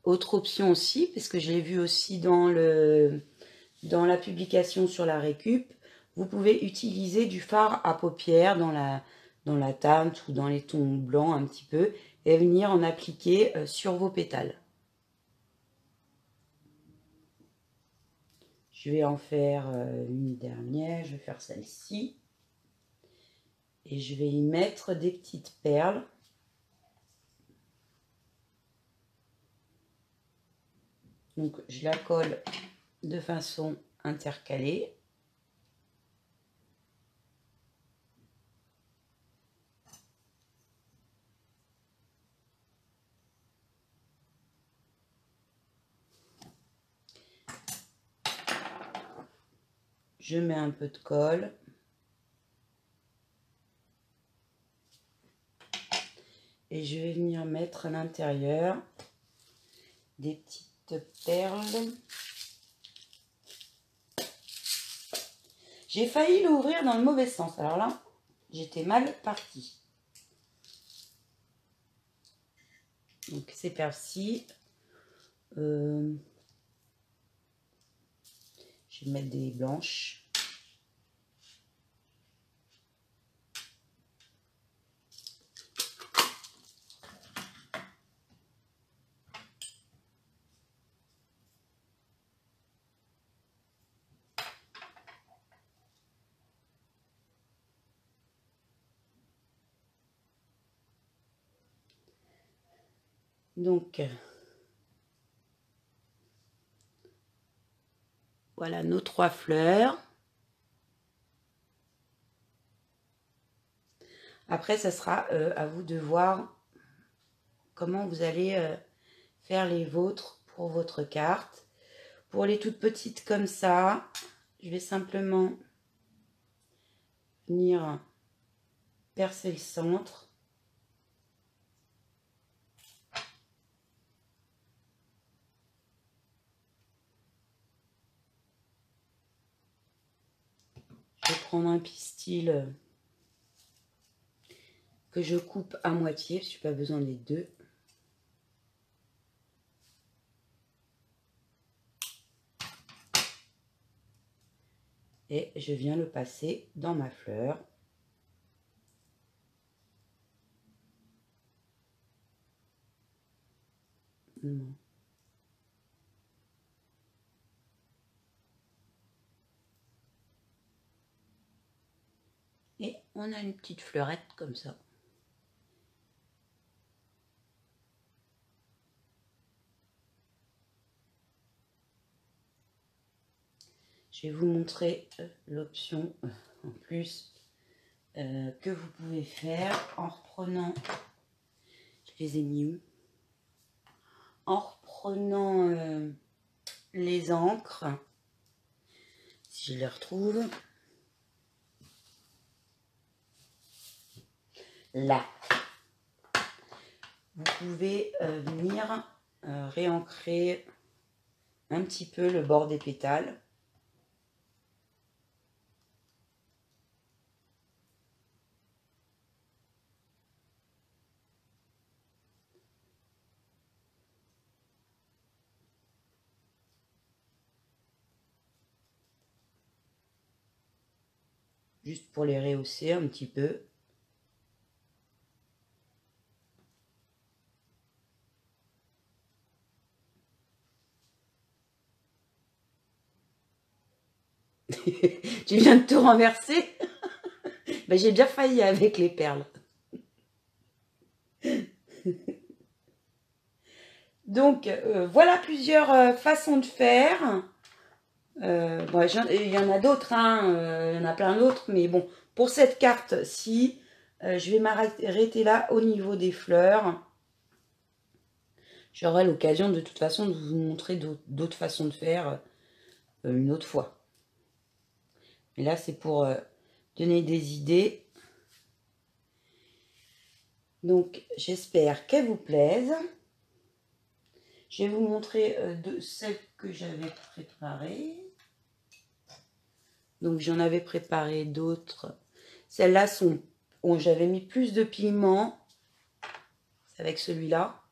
Autre option aussi, parce que je l'ai vu aussi dans la publication sur la récup, vous pouvez utiliser du fard à paupières dans la teinte ou dans les tons blancs un petit peu, et venir en appliquer sur vos pétales. Je vais en faire une dernière, je vais faire celle-ci. Et je vais y mettre des petites perles. Donc je la colle de façon intercalée. Je mets un peu de colle. Et je vais venir mettre à l'intérieur des petites perles. J'ai failli l'ouvrir dans le mauvais sens. Alors là, j'étais mal partie. Donc ces perles-ci, je vais mettre des blanches. Donc, voilà nos 3 fleurs. Après, ça sera à vous de voir comment vous allez faire les vôtres pour votre carte. Pour les toutes petites comme ça, je vais simplement venir percer le centre. Je vais prendre un pistil que je coupe à moitié, parce que je n'ai pas besoin des deux. Et je viens le passer dans ma fleur. Et on a une petite fleurette comme ça. Je vais vous montrer l'option en plus que vous pouvez faire en reprenant, je les ai mis où? En reprenant les encres, si je les retrouve, là, vous pouvez venir réancrer un petit peu le bord des pétales. Juste pour les rehausser un petit peu. Tu viens de tout renverser? Ben, j'ai bien failli avec les perles. Donc, voilà plusieurs façons de faire. Bon, il y en a d'autres, hein, il y en a plein d'autres, mais bon, pour cette carte-ci, je vais m'arrêter là au niveau des fleurs. J'aurai l'occasion de toute façon de vous montrer d'autres façons de faire une autre fois. Mais là, c'est pour donner des idées. Donc, j'espère qu'elles vous plaisent. Je vais vous montrer celles que j'avais préparées. Donc, j'en avais préparé d'autres. Celles-là sont... Bon, j'avais mis plus de pigments. C'est avec celui-là.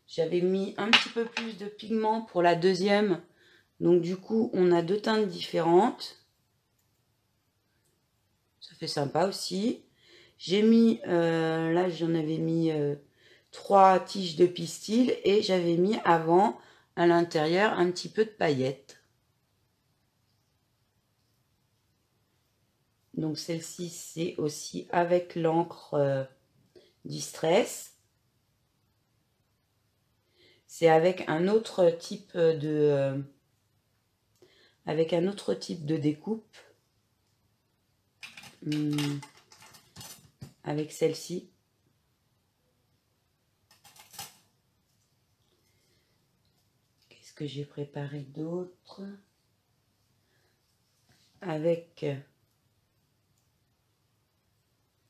J'avais mis un petit peu plus de pigments pour la deuxième. Donc, du coup, on a deux teintes différentes. Ça fait sympa aussi. J'ai mis... là, j'en avais mis 3 tiges de pistil. Et j'avais mis avant, à l'intérieur, un petit peu de paillettes. Donc celle-ci, c'est aussi avec l'encre Distress. C'est avec un autre type de découpe. Avec celle-ci. Qu'est-ce que j'ai préparé d'autre? Avec...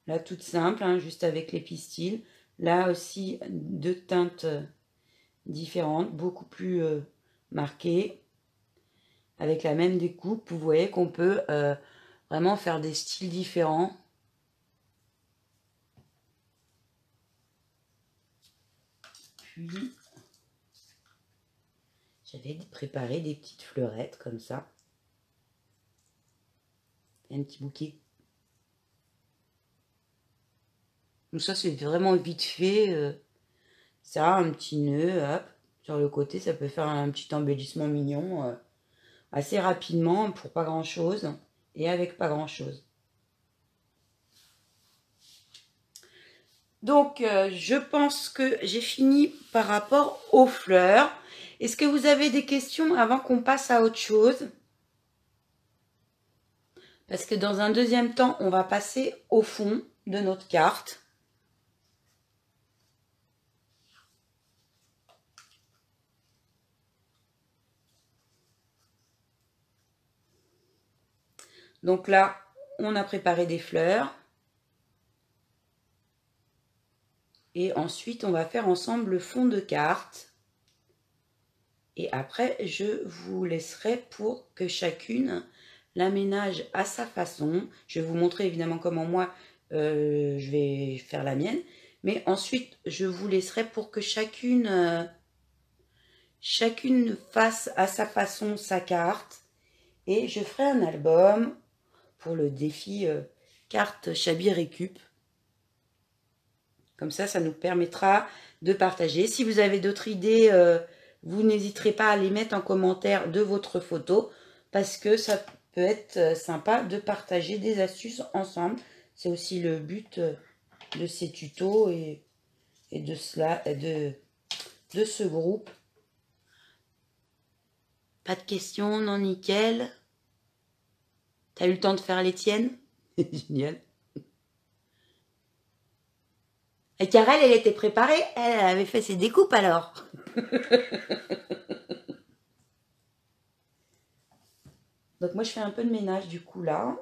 Là, toute simple, hein, juste avec les pistils. Là aussi, deux teintes différentes, beaucoup plus marquées. Avec la même découpe, vous voyez qu'on peut vraiment faire des styles différents. Puis, j'avais préparé des petites fleurettes comme ça. Un petit bouquet. Donc ça, c'est vraiment vite fait. Ça, un petit nœud, hop, sur le côté, ça peut faire un petit embellissement mignon assez rapidement pour pas grand chose et avec pas grand chose. Donc, je pense que j'ai fini par rapport aux fleurs. Est-ce que vous avez des questions avant qu'on passe à autre chose? Parce que dans un deuxième temps, on va passer au fond de notre carte. Donc là, on a préparé des fleurs. Et ensuite, on va faire ensemble le fond de carte. Et après, je vous laisserai pour que chacune l'aménage à sa façon. Je vais vous montrer évidemment comment moi, je vais faire la mienne. Mais ensuite, je vous laisserai pour que chacune fasse à sa façon sa carte. Et je ferai un album pour le défi carte Chablis Récup. Comme ça nous permettra de partager. Si vous avez d'autres idées, vous n'hésiterez pas à les mettre en commentaire de votre photo, parce que ça peut être sympa de partager des astuces ensemble. C'est aussi le but de ces tutos et de ce groupe. Pas de questions, non, nickel. T'as eu le temps de faire les tiennes? Génial. Et Karel, elle était préparée, elle avait fait ses découpes alors. Donc moi je fais un peu de ménage du coup là.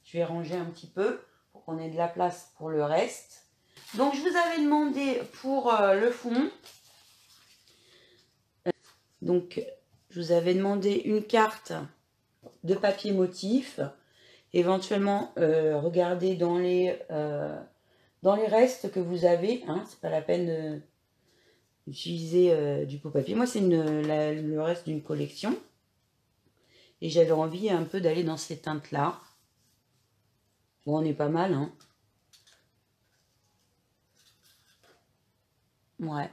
Je vais ranger un petit peu pour qu'on ait de la place pour le reste. Donc je vous avais demandé pour le fond. Donc je vous avais demandé une carte de papier motif. Éventuellement regardez dans les restes que vous avez. Hein, c'est pas la peine d'utiliser du pot papier. Moi c'est le reste d'une collection. Et j'avais envie un peu d'aller dans ces teintes-là. Bon, on est pas mal, hein. Ouais.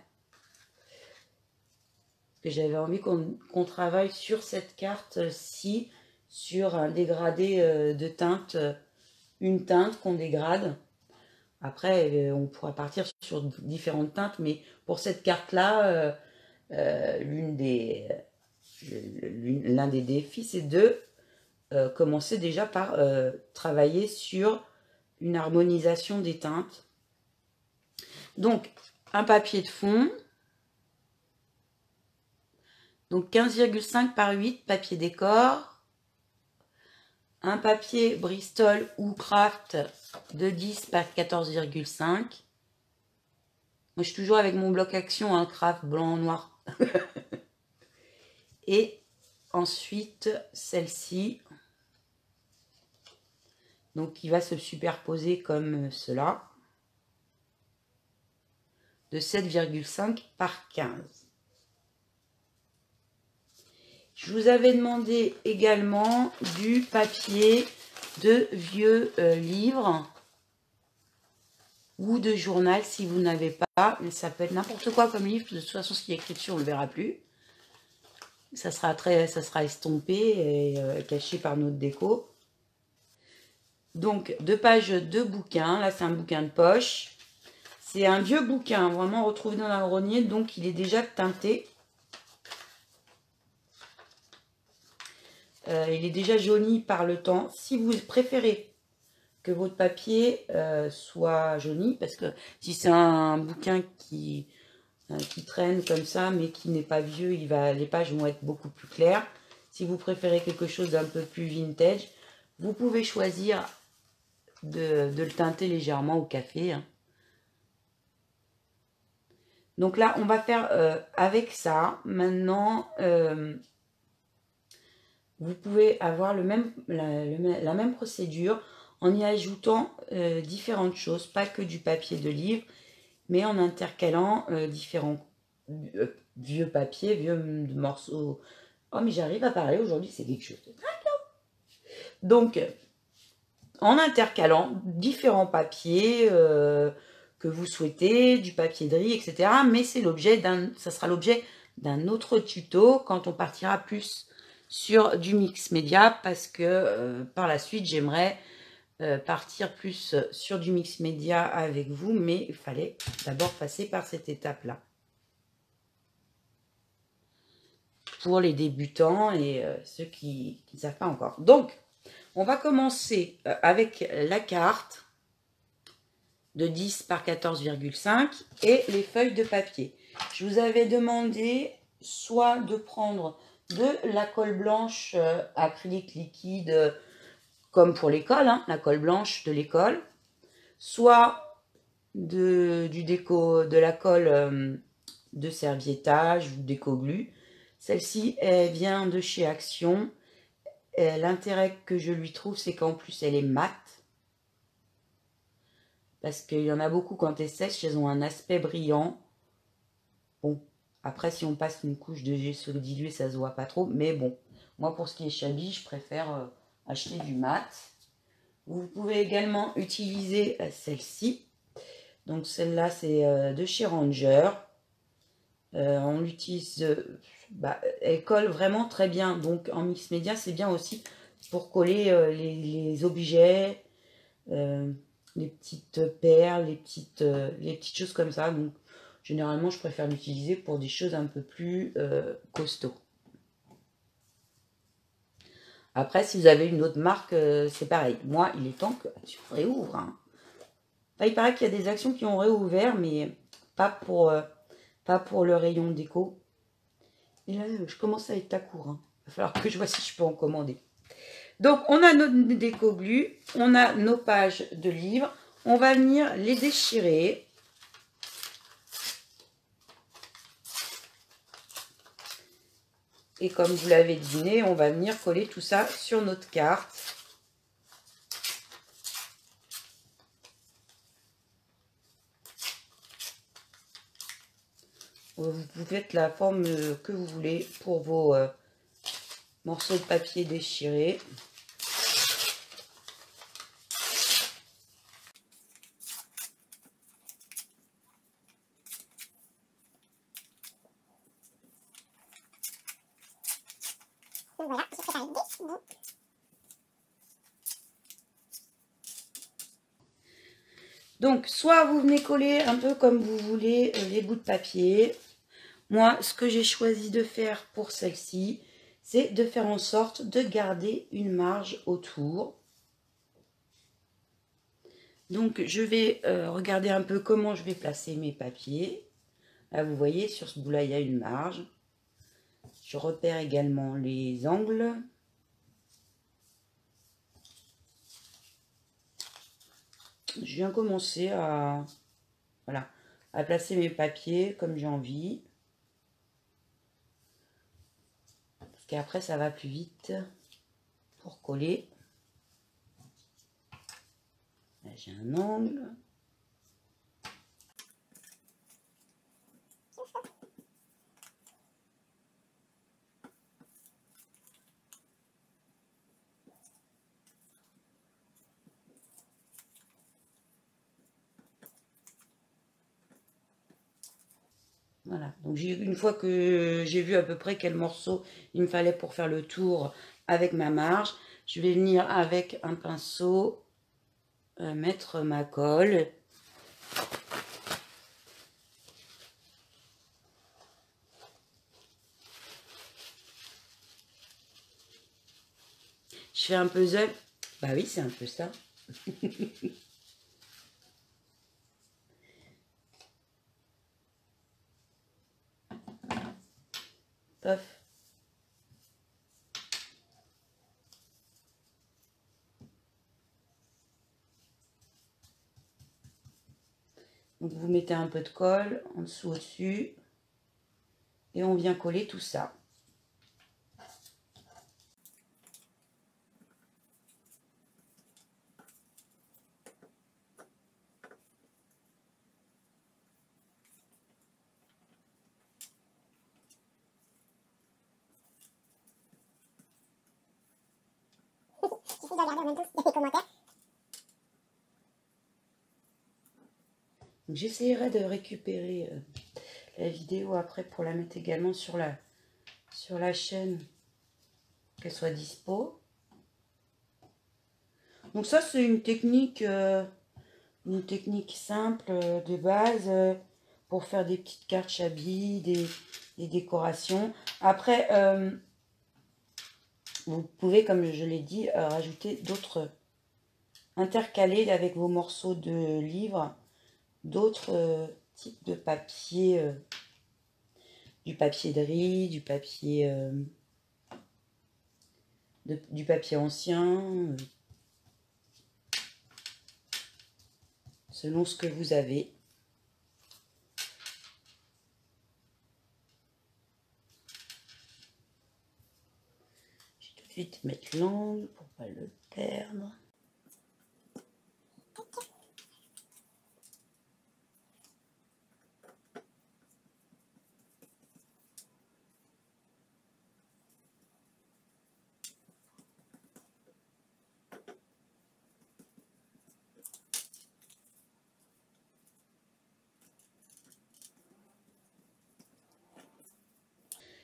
Parce que j'avais envie qu'on travaille sur cette carte-ci, sur un dégradé de teinte, une teinte qu'on dégrade. Après, on pourra partir sur différentes teintes, mais pour cette carte-là, l'un des défis, c'est de commencer déjà par travailler sur une harmonisation des teintes. Donc, un papier de fond. Donc, 15,5 par 8, papier décor. Un papier Bristol ou Craft de 10 par 14,5. Moi, je suis toujours avec mon bloc action, hein, Craft blanc, noir. Et ensuite, celle-ci. Donc, qui va se superposer comme cela. De 7,5 par 15. Je vous avais demandé également du papier de vieux livres ou de journal si vous n'avez pas. Mais ça peut être n'importe quoi comme livre. De toute façon, ce qui est écrit dessus, on ne le verra plus. Ça sera estompé et caché par notre déco. Donc, 2 pages de bouquin. Là, c'est un bouquin de poche. C'est un vieux bouquin, vraiment retrouvé dans un grenier. Donc, il est déjà teinté. Il est déjà jauni par le temps. Si vous préférez que votre papier soit jauni, parce que si c'est un bouquin qui traîne comme ça, mais qui n'est pas vieux, les pages vont être beaucoup plus claires. Si vous préférez quelque chose d'un peu plus vintage, vous pouvez choisir de le teinter légèrement au café. Hein. Donc là, on va faire avec ça. Maintenant, vous pouvez avoir la même procédure en y ajoutant différentes choses, pas que du papier de livre, mais en intercalant différents vieux papiers, vieux morceaux. Oh, mais j'arrive à parler aujourd'hui, c'est quelque chose. Donc, en intercalant différents papiers que vous souhaitez, du papier de riz, etc. Mais ça sera l'objet d'un autre tuto quand on partira plus sur du mix média, parce que par la suite, j'aimerais partir plus sur du mix média avec vous, mais il fallait d'abord passer par cette étape-là. Pour les débutants et ceux qui ne savent pas encore. Donc, on va commencer avec la carte de 10 par 14,5 et les feuilles de papier. Je vous avais demandé soit de prendre de la colle blanche acrylique liquide, comme pour l'école, hein, la colle blanche de l'école, soit de la colle de serviettage ou d'éco-glu. Celle-ci, elle vient de chez Action. L'intérêt que je lui trouve, c'est qu'en plus, elle est mate. Parce qu'il y en a beaucoup, quand elles sèchent, elles ont un aspect brillant. Bon, après, si on passe une couche de gesso dilué, ça se voit pas trop. Mais bon, moi, pour ce qui est shabby, je préfère acheter du mat. Vous pouvez également utiliser celle-ci. Donc, celle-là, c'est de chez Ranger. On l'utilise, elle colle vraiment très bien. Donc en mix média, c'est bien aussi pour coller les objets, les petites perles, les petites choses comme ça. Donc généralement, je préfère l'utiliser pour des choses un peu plus costauds. Après, si vous avez une autre marque, c'est pareil. Moi, il est temps que tu réouvres. Hein. Enfin, il paraît qu'il y a des actions qui ont réouvert, mais pas pour le rayon déco. Et là, je commence à être à court. Hein. Il va falloir que je vois si je peux en commander. Donc, on a notre déco glu, on a nos pages de livres. On va venir les déchirer. Et comme vous l'avez deviné, on va venir coller tout ça sur notre carte. Vous faites la forme que vous voulez pour vos morceaux de papier déchirés. Voilà, j'ai préparé des bouts. Donc, soit vous venez coller un peu comme vous voulez les bouts de papier. Moi, ce que j'ai choisi de faire pour celle-ci, c'est de faire en sorte de garder une marge autour. Donc, je vais regarder un peu comment je vais placer mes papiers. Là, vous voyez, sur ce bout-là, il y a une marge. Je repère également les angles. Je viens commencer à, voilà, à placer mes papiers comme j'ai envie. Parce qu'après, ça va plus vite pour coller. Là, j'ai un angle. Voilà, donc une fois que j'ai vu à peu près quel morceau il me fallait pour faire le tour avec ma marge, je vais venir avec un pinceau mettre ma colle. Je fais un puzzle. Bah oui, c'est un peu ça. Paf. Donc vous mettez un peu de colle en dessous, au-dessus. Et on vient coller tout ça. Il suffit de regarder en même temps les commentaires. J'essaierai de récupérer la vidéo après pour la mettre également sur la chaîne, qu'elle soit dispo. Donc ça c'est une technique simple de base pour faire des petites cartes Chabi, des décorations. Après, vous pouvez, comme je l'ai dit, rajouter d'autres, intercaler avec vos morceaux de livres, d'autres types de papier, du papier de riz, du papier, du papier ancien, selon ce que vous avez. Je vais tout de suite mettre l'angle pour ne pas le perdre.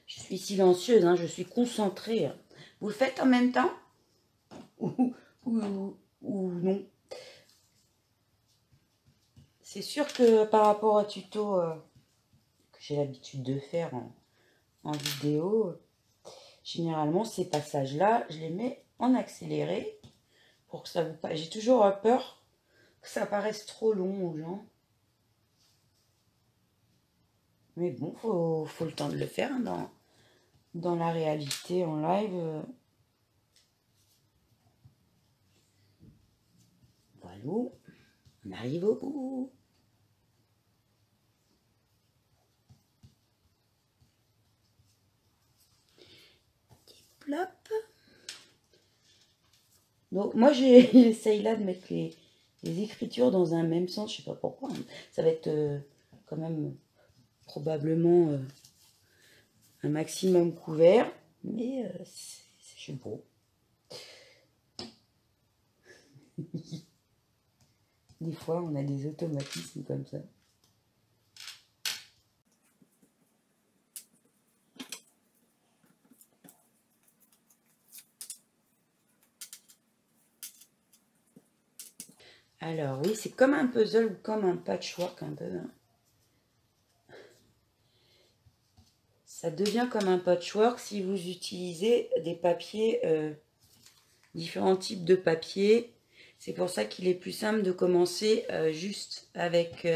Je suis silencieuse, hein, je suis concentrée. Vous le faites en même temps ou non? C'est sûr que par rapport au tuto que j'ai l'habitude de faire en vidéo, généralement ces passages-là, je les mets en accéléré pour que ça vous... J'ai toujours peur que que ça paraisse trop long aux gens. Mais bon, faut le temps de le faire hein, dans la réalité en live. Voilà, on arrive au bout. Plop. Donc moi j'essaye là de mettre les écritures dans un même sens, je sais pas pourquoi. Hein. Ça va être quand même probablement un maximum couvert, mais c'est beau. Des fois on a des automatismes comme ça. Alors oui, c'est comme un puzzle ou comme un patchwork un peu. Hein. Ça devient comme un patchwork si vous utilisez des papiers, différents types de papiers. C'est pour ça qu'il est plus simple de commencer juste avec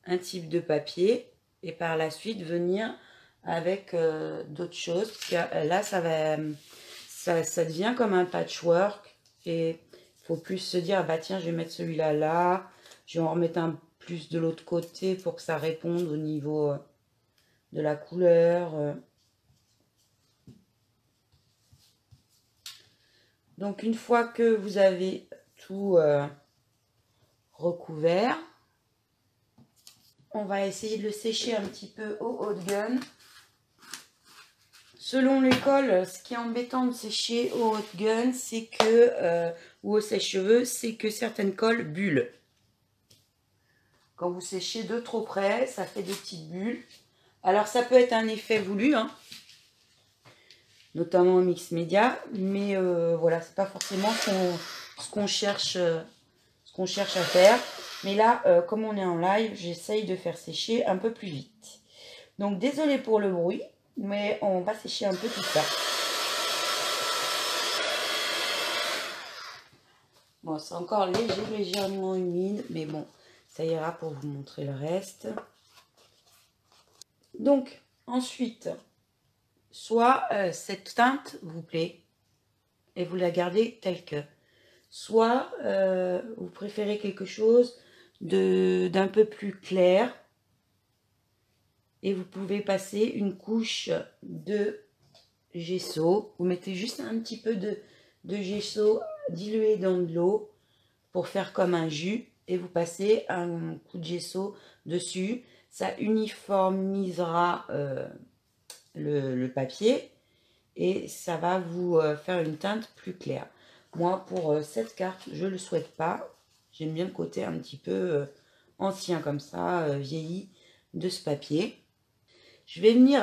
un type de papier et par la suite venir avec d'autres choses. Parce que, là, ça devient comme un patchwork et il faut plus se dire, bah tiens, je vais mettre celui-là là, je vais en remettre un plus de l'autre côté pour que ça réponde au niveau de la couleur. Donc une fois que vous avez tout recouvert, on va essayer de le sécher un petit peu au hot gun. Selon les cols, ce qui est embêtant de sécher au hot gun, c'est que, ou au sèche-cheveux, c'est que certaines colles bullent. Quand vous séchez de trop près, ça fait des petites bulles. Alors ça peut être un effet voulu, hein, notamment en mix média, mais voilà, c'est pas forcément ce qu'on cherche à faire. Mais là, comme on est en live, j'essaye de faire sécher un peu plus vite. Donc désolé pour le bruit, mais on va sécher un peu tout ça. Bon, c'est encore légèrement humide, mais bon, ça ira pour vous montrer le reste. Donc, ensuite, soit cette teinte vous plaît et vous la gardez telle que, soit vous préférez quelque chose d'un peu plus clair et vous pouvez passer une couche de gesso. Vous mettez juste un petit peu de gesso dilué dans de l'eau pour faire comme un jus et vous passez un coup de gesso dessus. Ça uniformisera le papier et ça va vous faire une teinte plus claire. Moi, pour cette carte, je ne le souhaite pas. J'aime bien le côté un petit peu ancien comme ça, vieilli de ce papier. Je vais venir...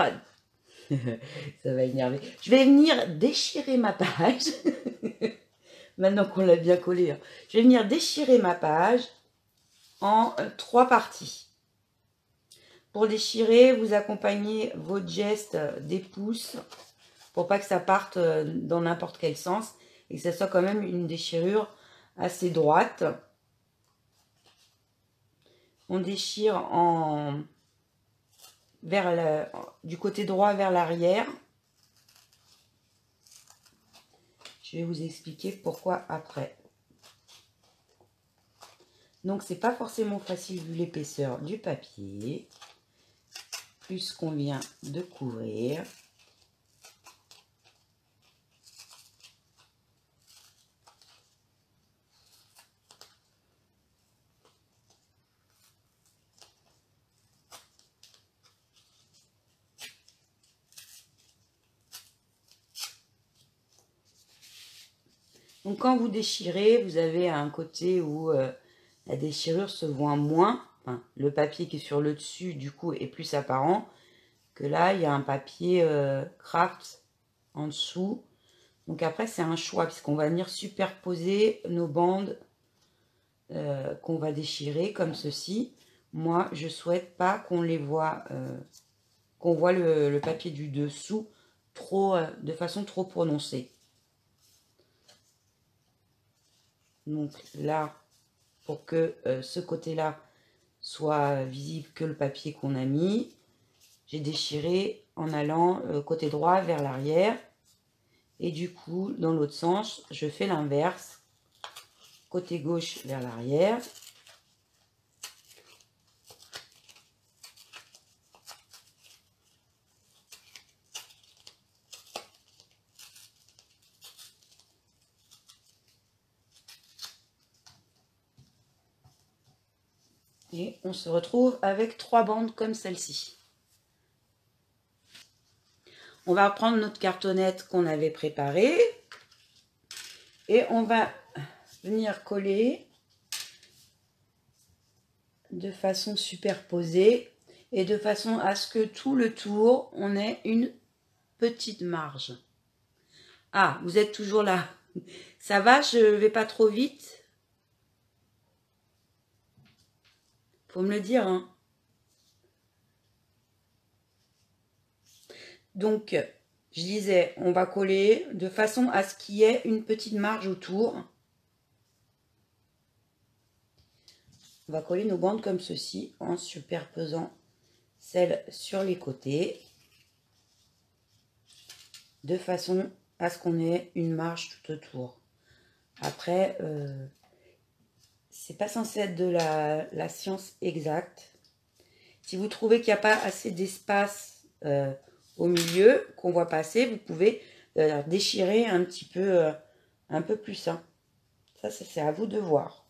ça va énerver. Je vais venir déchirer ma page. Maintenant qu'on l'a bien collé. Hein. Je vais venir déchirer ma page en 3 parties. Pour déchirer, vous accompagnez votre geste des pouces pour pas que ça parte dans n'importe quel sens et que ça soit quand même une déchirure assez droite. On déchire du côté droit vers l'arrière. Je vais vous expliquer pourquoi après. Donc c'est pas forcément facile vu l'épaisseur du papier, plus qu'on vient de couvrir. Donc quand vous déchirez, vous avez un côté où la déchirure se voit moins. Enfin, le papier qui est sur le dessus, du coup, est plus apparent. Que là, il y a un papier craft en dessous. Donc après, c'est un choix, puisqu'on va venir superposer nos bandes qu'on va déchirer, comme ceci. Moi, je souhaite pas qu'on les voit, qu'on voit le papier du dessous de façon trop prononcée. Donc là, pour que ce côté-là soit visible que le papier qu'on a mis. J'ai déchiré en allant côté droit vers l'arrière. Et du coup, dans l'autre sens, je fais l'inverse. Côté gauche vers l'arrière. Et on se retrouve avec 3 bandes comme celle-ci. On va prendre notre cartonnette qu'on avait préparée. Et on va venir coller de façon superposée. Et de façon à ce que tout le tour, on ait une petite marge. Ah, vous êtes toujours là. Ça va, je vais pas trop vite? Faut me le dire, hein. Donc, je disais, on va coller de façon à ce qu'il y ait une petite marge autour. On va coller nos bandes comme ceci, en superposant celles sur les côtés, de façon à ce qu'on ait une marge tout autour. Après, c'est pas censé être de la science exacte. Si vous trouvez qu'il n'y a pas assez d'espace au milieu, qu'on voit passer, vous pouvez déchirer un petit peu, un peu plus. Hein. Ça c'est à vous de voir.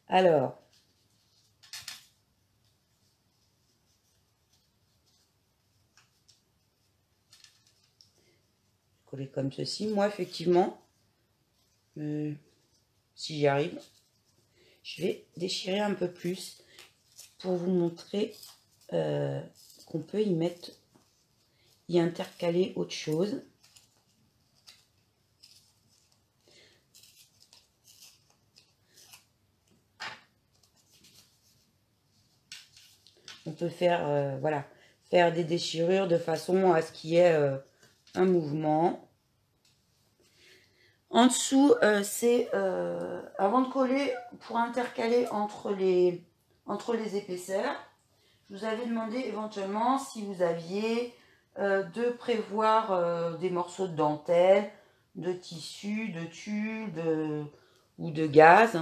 Alors, coller comme ceci. Moi, effectivement, si j'y arrive, je vais déchirer un peu plus pour vous montrer qu'on peut y intercaler autre chose. On peut faire, voilà, faire des déchirures de façon à ce qu'il y ait un mouvement. En dessous, c'est avant de coller, pour intercaler entre les épaisseurs, je vous avais demandé éventuellement si vous aviez de prévoir des morceaux de dentelle, de tissu, de tulle ou de gaze.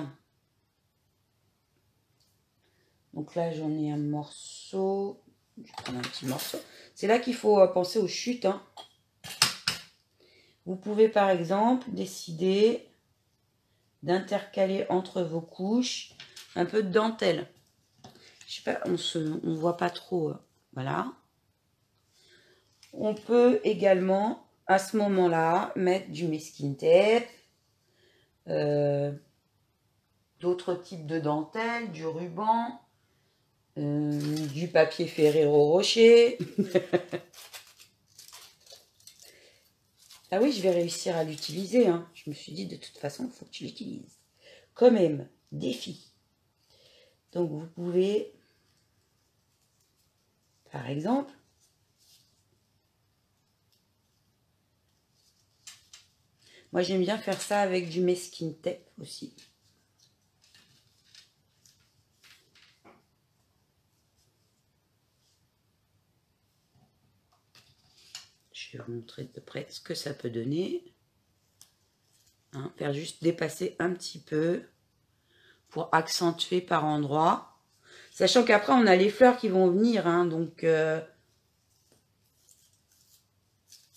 Donc là, j'en ai un morceau. Je vais prendre un petit morceau. C'est là qu'il faut penser aux chutes. Hein. Vous pouvez par exemple décider d'intercaler entre vos couches un peu de dentelle. Je sais pas, on voit pas trop. Voilà. On peut également, à ce moment-là, mettre du masking tape, d'autres types de dentelle, du ruban, du papier Ferrero Rocher. Ah oui, je vais réussir à l'utiliser. Hein. Je me suis dit, de toute façon, il faut que tu l'utilises. Quand même, défi. Donc, vous pouvez, par exemple, moi, j'aime bien faire ça avec du masking tape aussi. Je vais vous montrer de près ce que ça peut donner. Hein, faire juste dépasser un petit peu pour accentuer par endroits. Sachant qu'après, on a les fleurs qui vont venir. Hein, donc,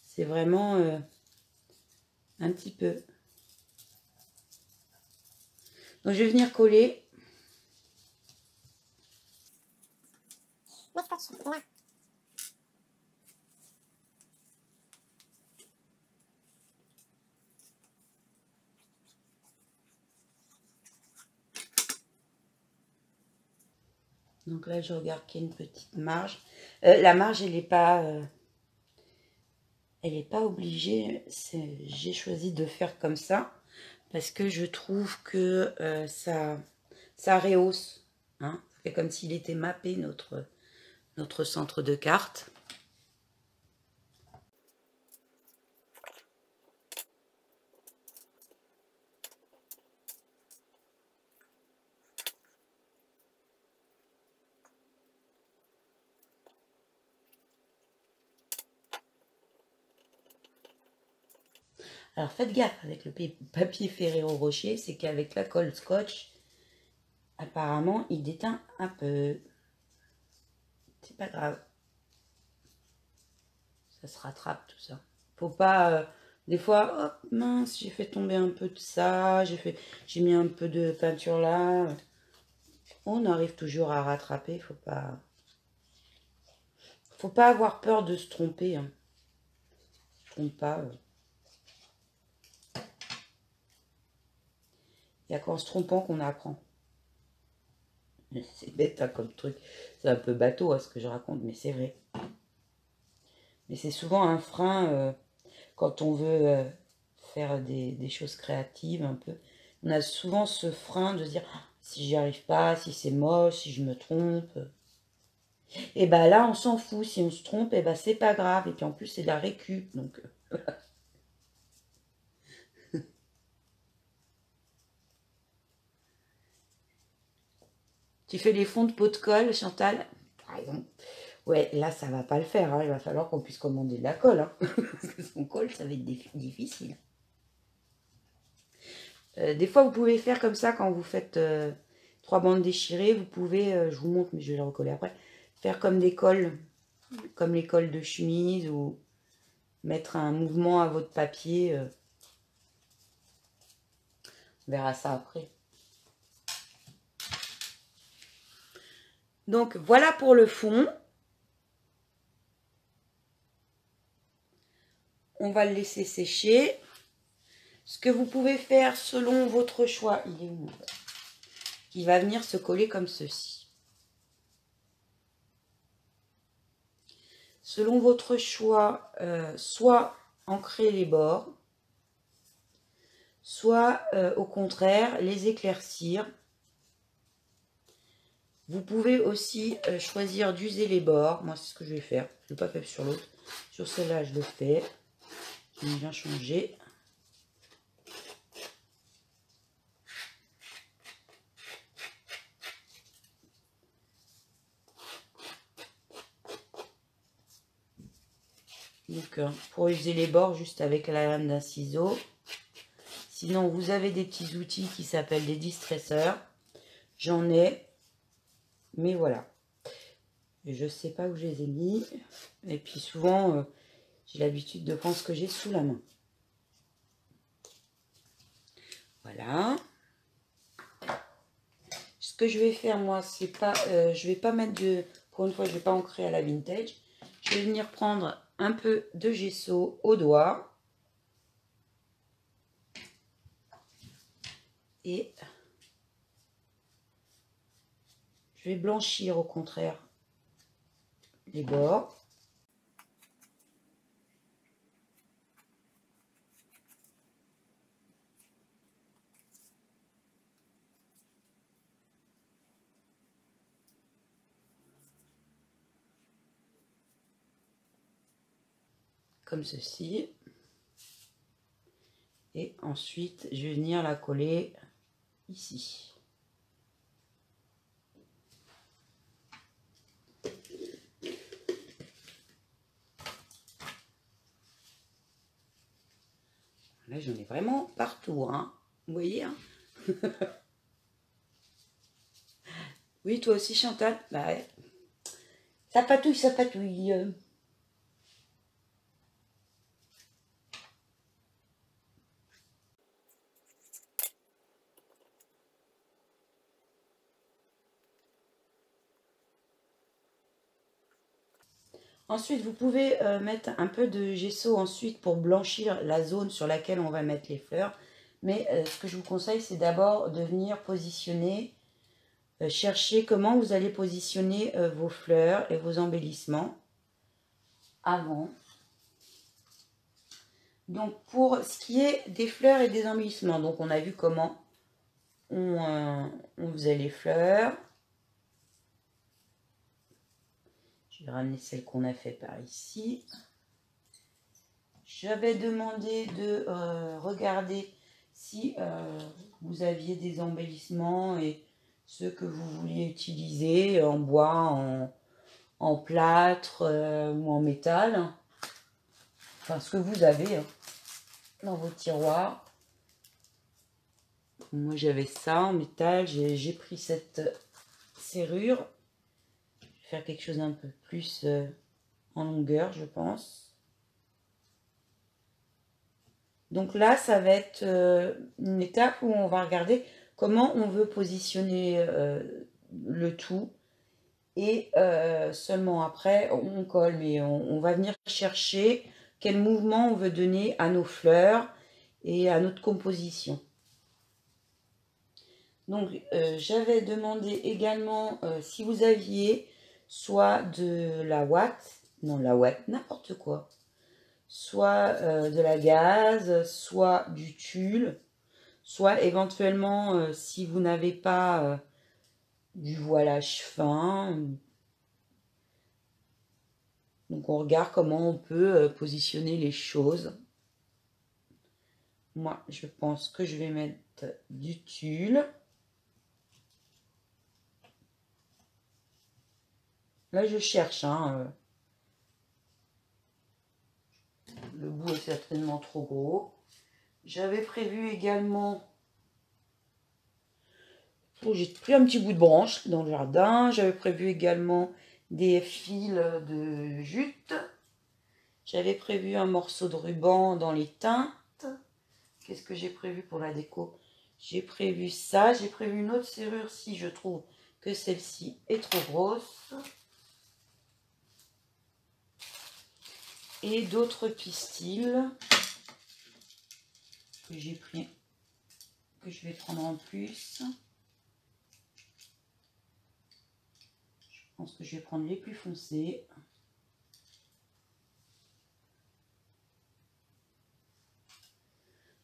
c'est vraiment un petit peu. Donc, je vais venir coller. Donc là, je regarde qu'il y a une petite marge. La marge, elle n'est pas obligée. J'ai choisi de faire comme ça parce que je trouve que ça rehausse. Hein. Ça fait comme s'il était mappé notre centre de carte. Alors faites gaffe avec le papier Ferrero Rocher, c'est qu'avec la colle scotch, apparemment il déteint un peu. C'est pas grave. Ça se rattrape tout ça. Faut pas... des fois, hop, mince, j'ai fait tomber un peu de ça, j'ai mis un peu de peinture là. On arrive toujours à rattraper, faut pas avoir peur de se tromper. Hein. Je trompe pas. Il n'y a qu'en se trompant qu'on apprend. C'est bête hein, comme truc. C'est un peu bateau hein, ce que je raconte, mais c'est vrai. Mais c'est souvent un frein quand on veut faire des choses créatives un peu. On a souvent ce frein de se dire ah, si j'y arrive pas, si c'est moche, si je me trompe. Et ben là, on s'en fout. Si on se trompe, et ben c'est pas grave. Et puis en plus, c'est de la récup. Donc. Tu fais les fonds de pot de colle, Chantal, par exemple. Ouais, là, ça va pas le faire. Hein. Il va falloir qu'on puisse commander de la colle. Hein. Parce que son colle, ça va être difficile. Des fois, vous pouvez faire comme ça quand vous faites 3 bandes déchirées. Vous pouvez, je vous montre, mais je vais le recoller après, faire comme des cols, comme les cols de chemise ou mettre un mouvement à votre papier. On verra ça après. Donc, voilà pour le fond. On va le laisser sécher. Ce que vous pouvez faire selon votre choix, il est où? Il va venir se coller comme ceci. Selon votre choix, soit ancrer les bords, soit au contraire les éclaircir. Vous pouvez aussi choisir d'user les bords. Moi, c'est ce que je vais faire. Je ne l'ai pas fait sur l'autre. Sur celle-là, je le fais. J'aime bien changer. Donc, pour user les bords, juste avec la lame d'un ciseau. Sinon, vous avez des petits outils qui s'appellent des distresseurs. J'en ai. Mais voilà. Et je ne sais pas où je les ai mis. Et puis souvent, j'ai l'habitude de prendre ce que j'ai sous la main. Voilà. Ce que je vais faire, moi, c'est pas... je vais pas mettre de... Pour une fois, je vais pas ancrer à la vintage. Je vais venir prendre un peu de gesso au doigt. Et je vais blanchir au contraire les bords. Comme ceci. Et ensuite, je vais venir la coller ici. Là, j'en ai vraiment partout, hein. Vous voyez, hein. Oui, toi aussi, Chantal. Bah ouais. Ça patouille, ça patouille. Ensuite, vous pouvez mettre un peu de gesso ensuite pour blanchir la zone sur laquelle on va mettre les fleurs. Mais ce que je vous conseille, c'est d'abord de venir positionner, chercher comment vous allez positionner vos fleurs et vos embellissements avant. Donc, pour ce qui est des fleurs et des embellissements, donc on a vu comment on faisait les fleurs. Je vais ramener celle qu'on a fait par ici. J'avais demandé de regarder si vous aviez des embellissements et ceux que vous vouliez utiliser en bois, en plâtre ou en métal. Enfin, ce que vous avez. Hein. dans vos tiroirs. Moi j'avais ça en métal, j'ai pris cette serrure. Je vais faire quelque chose un peu plus en longueur, je pense. Donc là, ça va être une étape où on va regarder comment on veut positionner le tout. Et seulement après, on colle, mais on va venir chercher quel mouvement on veut donner à nos fleurs et à notre composition. Donc, j'avais demandé également si vous aviez soit de la ouate, non la ouate, n'importe quoi, soit de la gaze, soit du tulle, soit éventuellement si vous n'avez pas du voilage fin. Donc on regarde comment on peut positionner les choses. Moi, je pense que je vais mettre du tulle. Là, je cherche. Hein, le bout est certainement trop gros. J'avais prévu également... Oh, j'ai pris un petit bout de branche dans le jardin. J'avais prévu également des fils de jute. J'avais prévu un morceau de ruban dans les teintes. Qu'est-ce que j'ai prévu pour la déco? J'ai prévu ça. J'ai prévu une autre serrure si je trouve que celle-ci est trop grosse. Et d'autres pistils que j'ai pris, que je vais prendre en plus. Je pense que je vais prendre les plus foncés.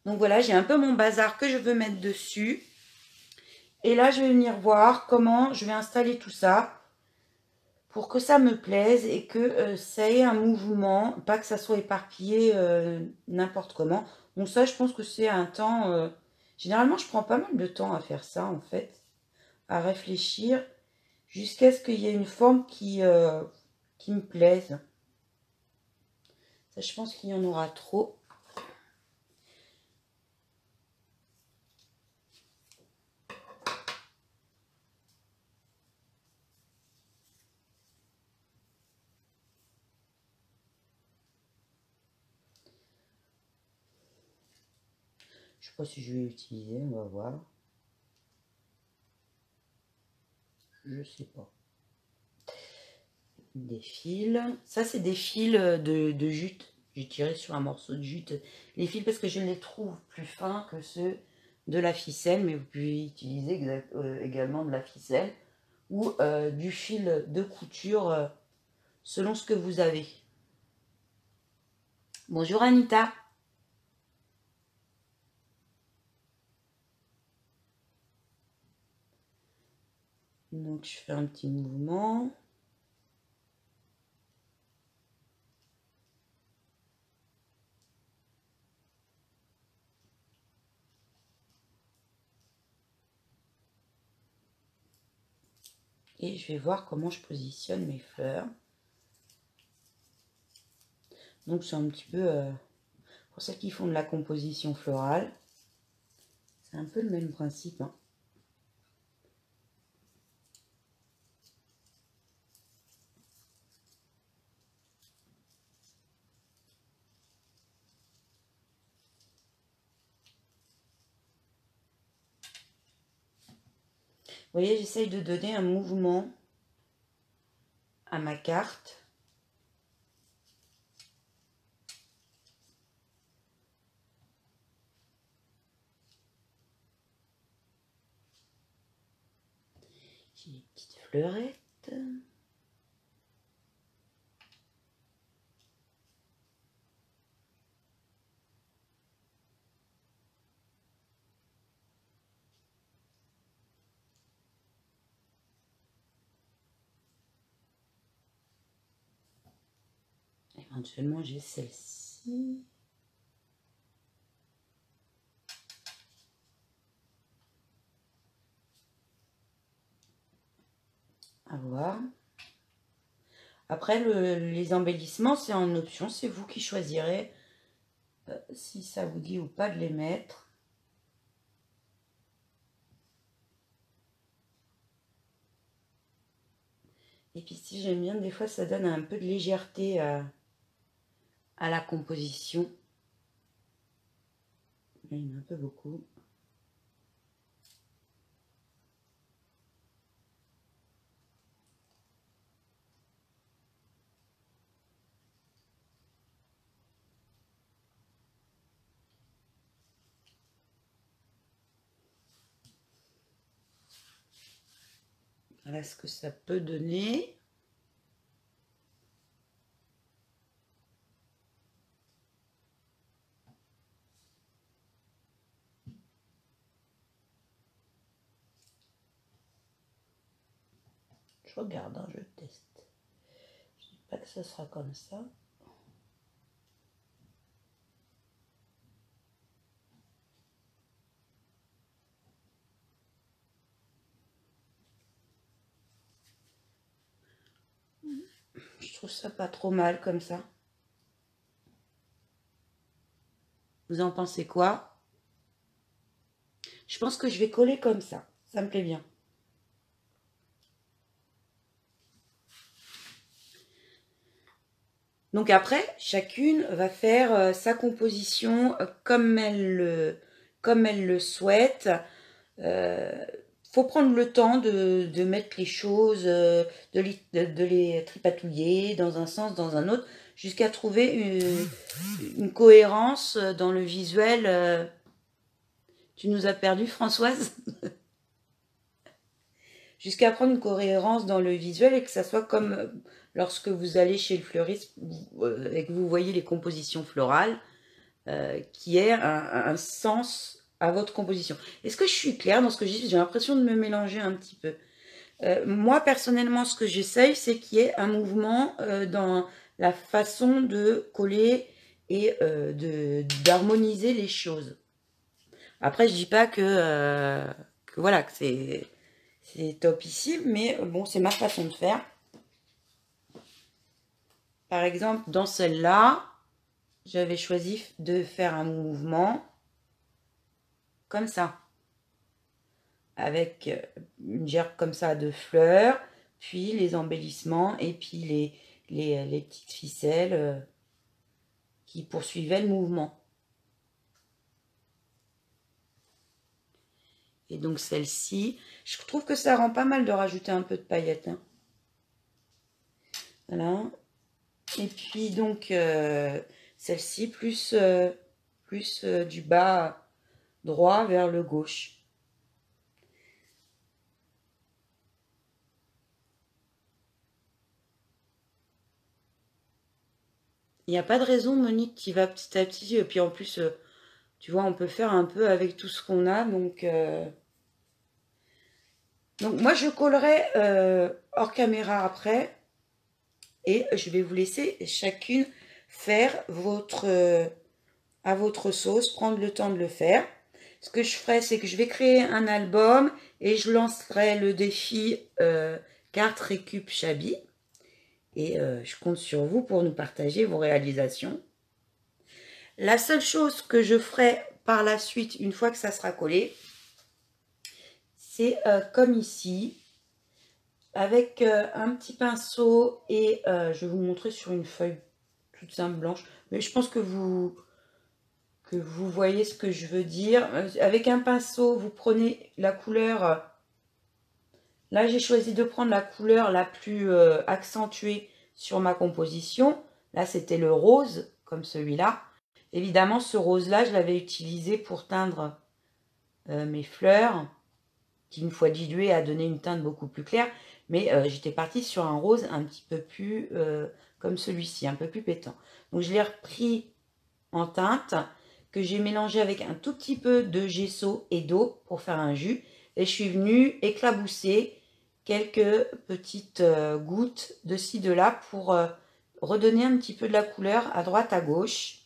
Donc voilà, j'ai un peu mon bazar que je veux mettre dessus. Et là, je vais venir voir comment je vais installer tout ça pour que ça me plaise et que ça ait un mouvement, pas que ça soit éparpillé n'importe comment. Bon, ça, je pense que c'est un temps... Généralement, je prends pas mal de temps à faire ça, en fait, à réfléchir, jusqu'à ce qu'il y ait une forme qui me plaise. Ça, je pense qu'il y en aura trop. Je sais pas si je vais l'utiliser, on va voir. Je sais pas. Des fils. Ça, c'est des fils de jute. J'ai tiré sur un morceau de jute les fils parce que je les trouve plus fins que ceux de la ficelle. Mais vous pouvez utiliser également de la ficelle ou du fil de couture selon ce que vous avez. Bonjour Anita. Donc je fais un petit mouvement. Et je vais voir comment je positionne mes fleurs. Donc c'est un petit peu, pour celles qui font de la composition florale, c'est un peu le même principe. Hein. Vous voyez, j'essaye de donner un mouvement à ma carte. J'ai des petites fleurettes. Éventuellement, j'ai celle-ci. À voir. Après, les embellissements, c'est en option. C'est vous qui choisirez si ça vous dit ou pas de les mettre. Et puis si j'aime bien, des fois ça donne un peu de légèreté à la composition. Là, il y en a un peu beaucoup. Voilà ce que ça peut donner. Je regarde, hein, je teste. Je dis pas que ce sera comme ça. Je trouve ça pas trop mal comme ça. Vous en pensez quoi? Je pense que je vais coller comme ça. Ça me plaît bien. Donc après, chacune va faire sa composition comme elle le souhaite. Faut prendre le temps de mettre les choses, de les tripatouiller dans un sens, dans un autre, jusqu'à trouver une cohérence dans le visuel. Tu nous as perdu, Françoise? Jusqu'à prendre une cohérence dans le visuel et que ça soit comme lorsque vous allez chez le fleuriste et que vous voyez les compositions florales, qui ait un sens à votre composition. Est-ce que je suis claire dans ce que je dis? J'ai l'impression de me mélanger un petit peu. Moi, personnellement, ce que j'essaye, c'est qu'il y ait un mouvement dans la façon de coller et d'harmoniser les choses. Après, je dis pas que voilà, que c'est topissime, mais bon, c'est ma façon de faire. Par exemple, dans celle-là, j'avais choisi de faire un mouvement comme ça, avec une gerbe comme ça de fleurs, puis les embellissements et puis les petites ficelles qui poursuivaient le mouvement. Et donc celle-ci, je trouve que ça rend pas mal de rajouter un peu de paillettes. Hein. Voilà. Et puis donc celle-ci plus du bas droit vers le gauche. Il n'y a pas de raison, Monique, qui va petit à petit. Et puis en plus, tu vois, on peut faire un peu avec tout ce qu'on a. Donc moi, je collerai hors caméra après. Et je vais vous laisser chacune faire à votre sauce, prendre le temps de le faire. Ce que je ferai, c'est que je vais créer un album et je lancerai le défi carte récup Chabi. Et je compte sur vous pour nous partager vos réalisations. La seule chose que je ferai par la suite, une fois que ça sera collé, c'est comme ici, avec un petit pinceau et je vais vous montrer sur une feuille toute simple blanche. Mais je pense que vous voyez ce que je veux dire. Avec un pinceau, vous prenez la couleur. Là, j'ai choisi de prendre la couleur la plus accentuée sur ma composition. Là, c'était le rose, comme celui-là. Évidemment, ce rose-là, je l'avais utilisé pour teindre mes fleurs, qui, une fois diluées, a donné une teinte beaucoup plus claire. Mais j'étais partie sur un rose un petit peu plus comme celui-ci, un peu plus pétant. Donc, je l'ai repris en teinte, que j'ai mélangé avec un tout petit peu de gesso et d'eau pour faire un jus. Et je suis venue éclabousser quelques petites gouttes de ci, de là pour redonner un petit peu de la couleur à droite, à gauche.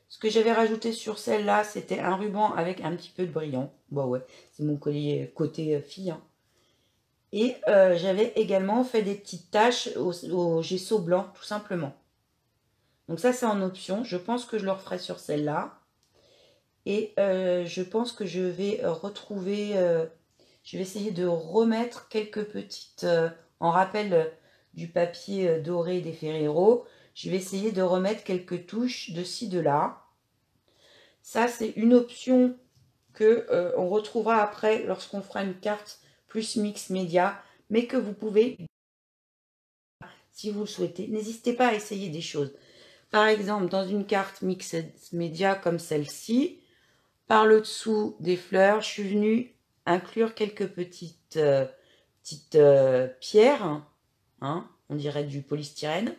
Ce que j'avais rajouté sur celle-là, c'était un ruban avec un petit peu de brillant. Bon ouais, c'est mon collier côté fille. Hein. Et j'avais également fait des petites taches au gesso blanc, tout simplement. Donc ça, c'est en option. Je pense que je le referai sur celle-là. Et je pense que je vais retrouver... je vais essayer de remettre quelques petites... en rappel du papier doré des Ferrero, je vais essayer de remettre quelques touches de ci, de là. Ça, c'est une option que on retrouvera après lorsqu'on fera une carte plus mix média, mais que vous pouvez, si vous le souhaitez, n'hésitez pas à essayer des choses. Par exemple, dans une carte mix média comme celle-ci, par le dessous des fleurs, je suis venue inclure quelques petites pierres, hein, on dirait du polystyrène,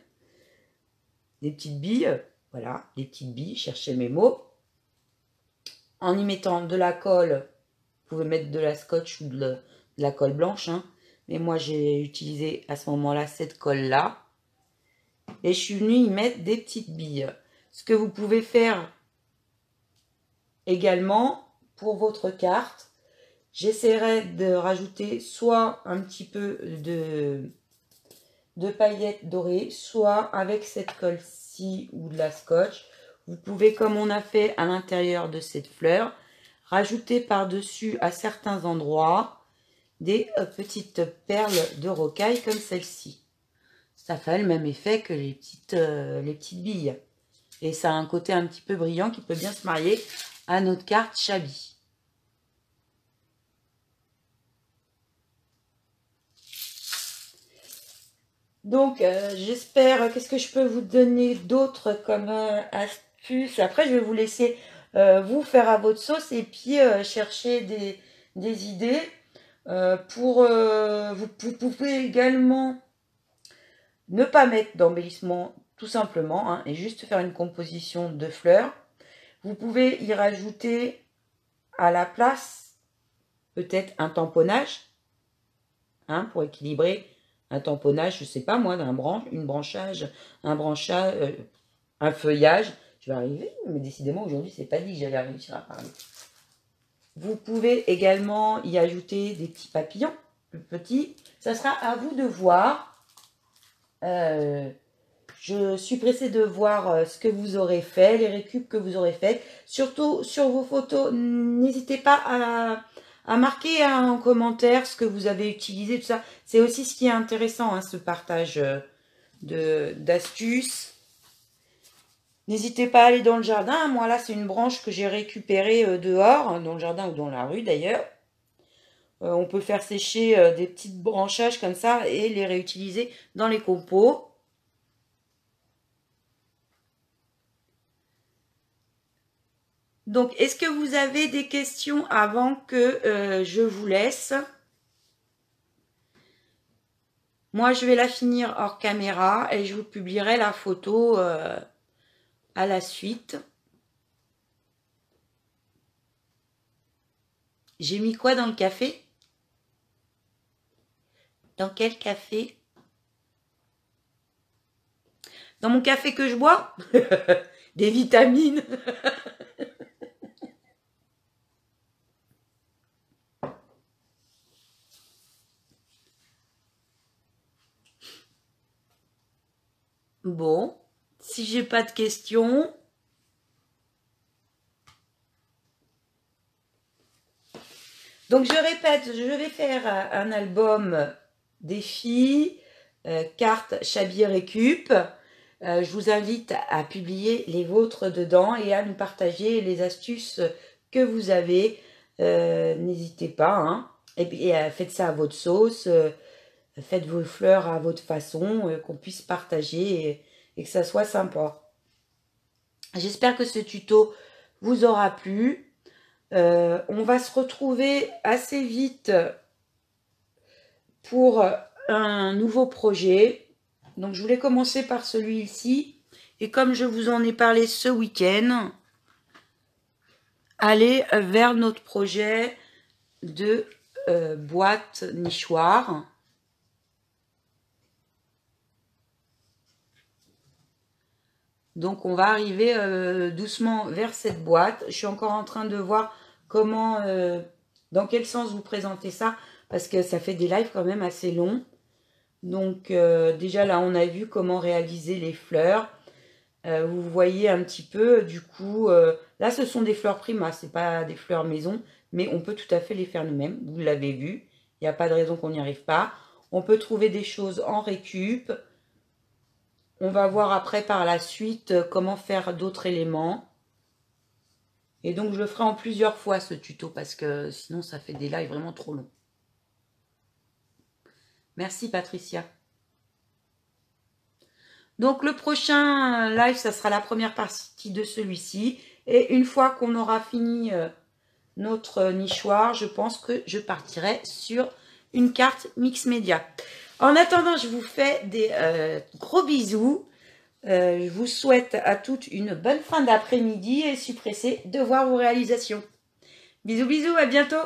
des petites billes, voilà, des petites billes, cherchez mes mots. En y mettant de la colle, vous pouvez mettre de la scotch ou de la colle blanche, hein, mais moi j'ai utilisé à ce moment-là cette colle-là. Et je suis venue y mettre des petites billes. Ce que vous pouvez faire également pour votre carte, j'essaierai de rajouter soit un petit peu de paillettes dorées, soit avec cette colle-ci ou de la scotch. Vous pouvez, comme on a fait à l'intérieur de cette fleur, rajouter par-dessus à certains endroits des petites perles de rocaille comme celle-ci. Ça fait le même effet que les petites billes. Et ça a un côté un petit peu brillant qui peut bien se marier à notre carte Shabby. Donc, j'espère, qu'est-ce que je peux vous donner d'autre comme astuce. Après, je vais vous laisser vous faire à votre sauce et puis chercher des idées. Vous pouvez également ne pas mettre d'embellissement tout simplement, hein, et juste faire une composition de fleurs. Vous pouvez y rajouter à la place peut-être un tamponnage, hein, pour équilibrer. Un tamponnage, je sais pas moi, un branchage, un feuillage. Je vais arriver, mais décidément aujourd'hui c'est pas dit que j'allais réussir à parler. Vous pouvez également y ajouter des petits papillons, plus petits. Ça sera à vous de voir. Je suis pressée de voir ce que vous aurez fait, les récup que vous aurez fait. Surtout sur vos photos, n'hésitez pas à marquer en commentaire ce que vous avez utilisé, tout ça. C'est aussi ce qui est intéressant, hein, ce partage d'astuces. N'hésitez pas à aller dans le jardin. Moi, là, c'est une branche que j'ai récupérée dehors, dans le jardin ou dans la rue d'ailleurs. On peut faire sécher des petits branchages comme ça et les réutiliser dans les compos. Donc, est-ce que vous avez des questions avant que je vous laisse? Moi, je vais la finir hors caméra et je vous publierai la photo à la suite. J'ai mis quoi dans le café? Dans quel café? Dans mon café que je bois? Des vitamines. Bon, si j'ai pas de questions, donc je répète, je vais faire un album des filles, carte Shabby Récup. Je vous invite à publier les vôtres dedans et à nous partager les astuces que vous avez. N'hésitez pas, hein. Et puis faites ça à votre sauce. Faites vos fleurs à votre façon, qu'on puisse partager et que ça soit sympa. J'espère que ce tuto vous aura plu. On va se retrouver assez vite pour un nouveau projet. Donc je voulais commencer par celui-ci. Et comme je vous en ai parlé ce week-end, aller vers notre projet de boîte nichoir. Donc on va arriver doucement vers cette boîte. Je suis encore en train de voir comment, dans quel sens vous présenter ça, parce que ça fait des lives quand même assez longs. Donc déjà là on a vu comment réaliser les fleurs. Vous voyez un petit peu, du coup, là ce sont des fleurs Prima, c'est pas des fleurs maison, mais on peut tout à fait les faire nous-mêmes, vous l'avez vu, il n'y a pas de raison qu'on n'y arrive pas. On peut trouver des choses en récup. On va voir après par la suite comment faire d'autres éléments. Et donc je le ferai en plusieurs fois ce tuto parce que sinon ça fait des lives vraiment trop longs. Merci Patricia. Donc le prochain live, ça sera la première partie de celui-ci. Et une fois qu'on aura fini notre nichoir, je pense que je partirai sur une carte mix média. En attendant, je vous fais des gros bisous. Je vous souhaite à toutes une bonne fin d'après-midi et je suis pressée de voir vos réalisations. Bisous, bisous, à bientôt!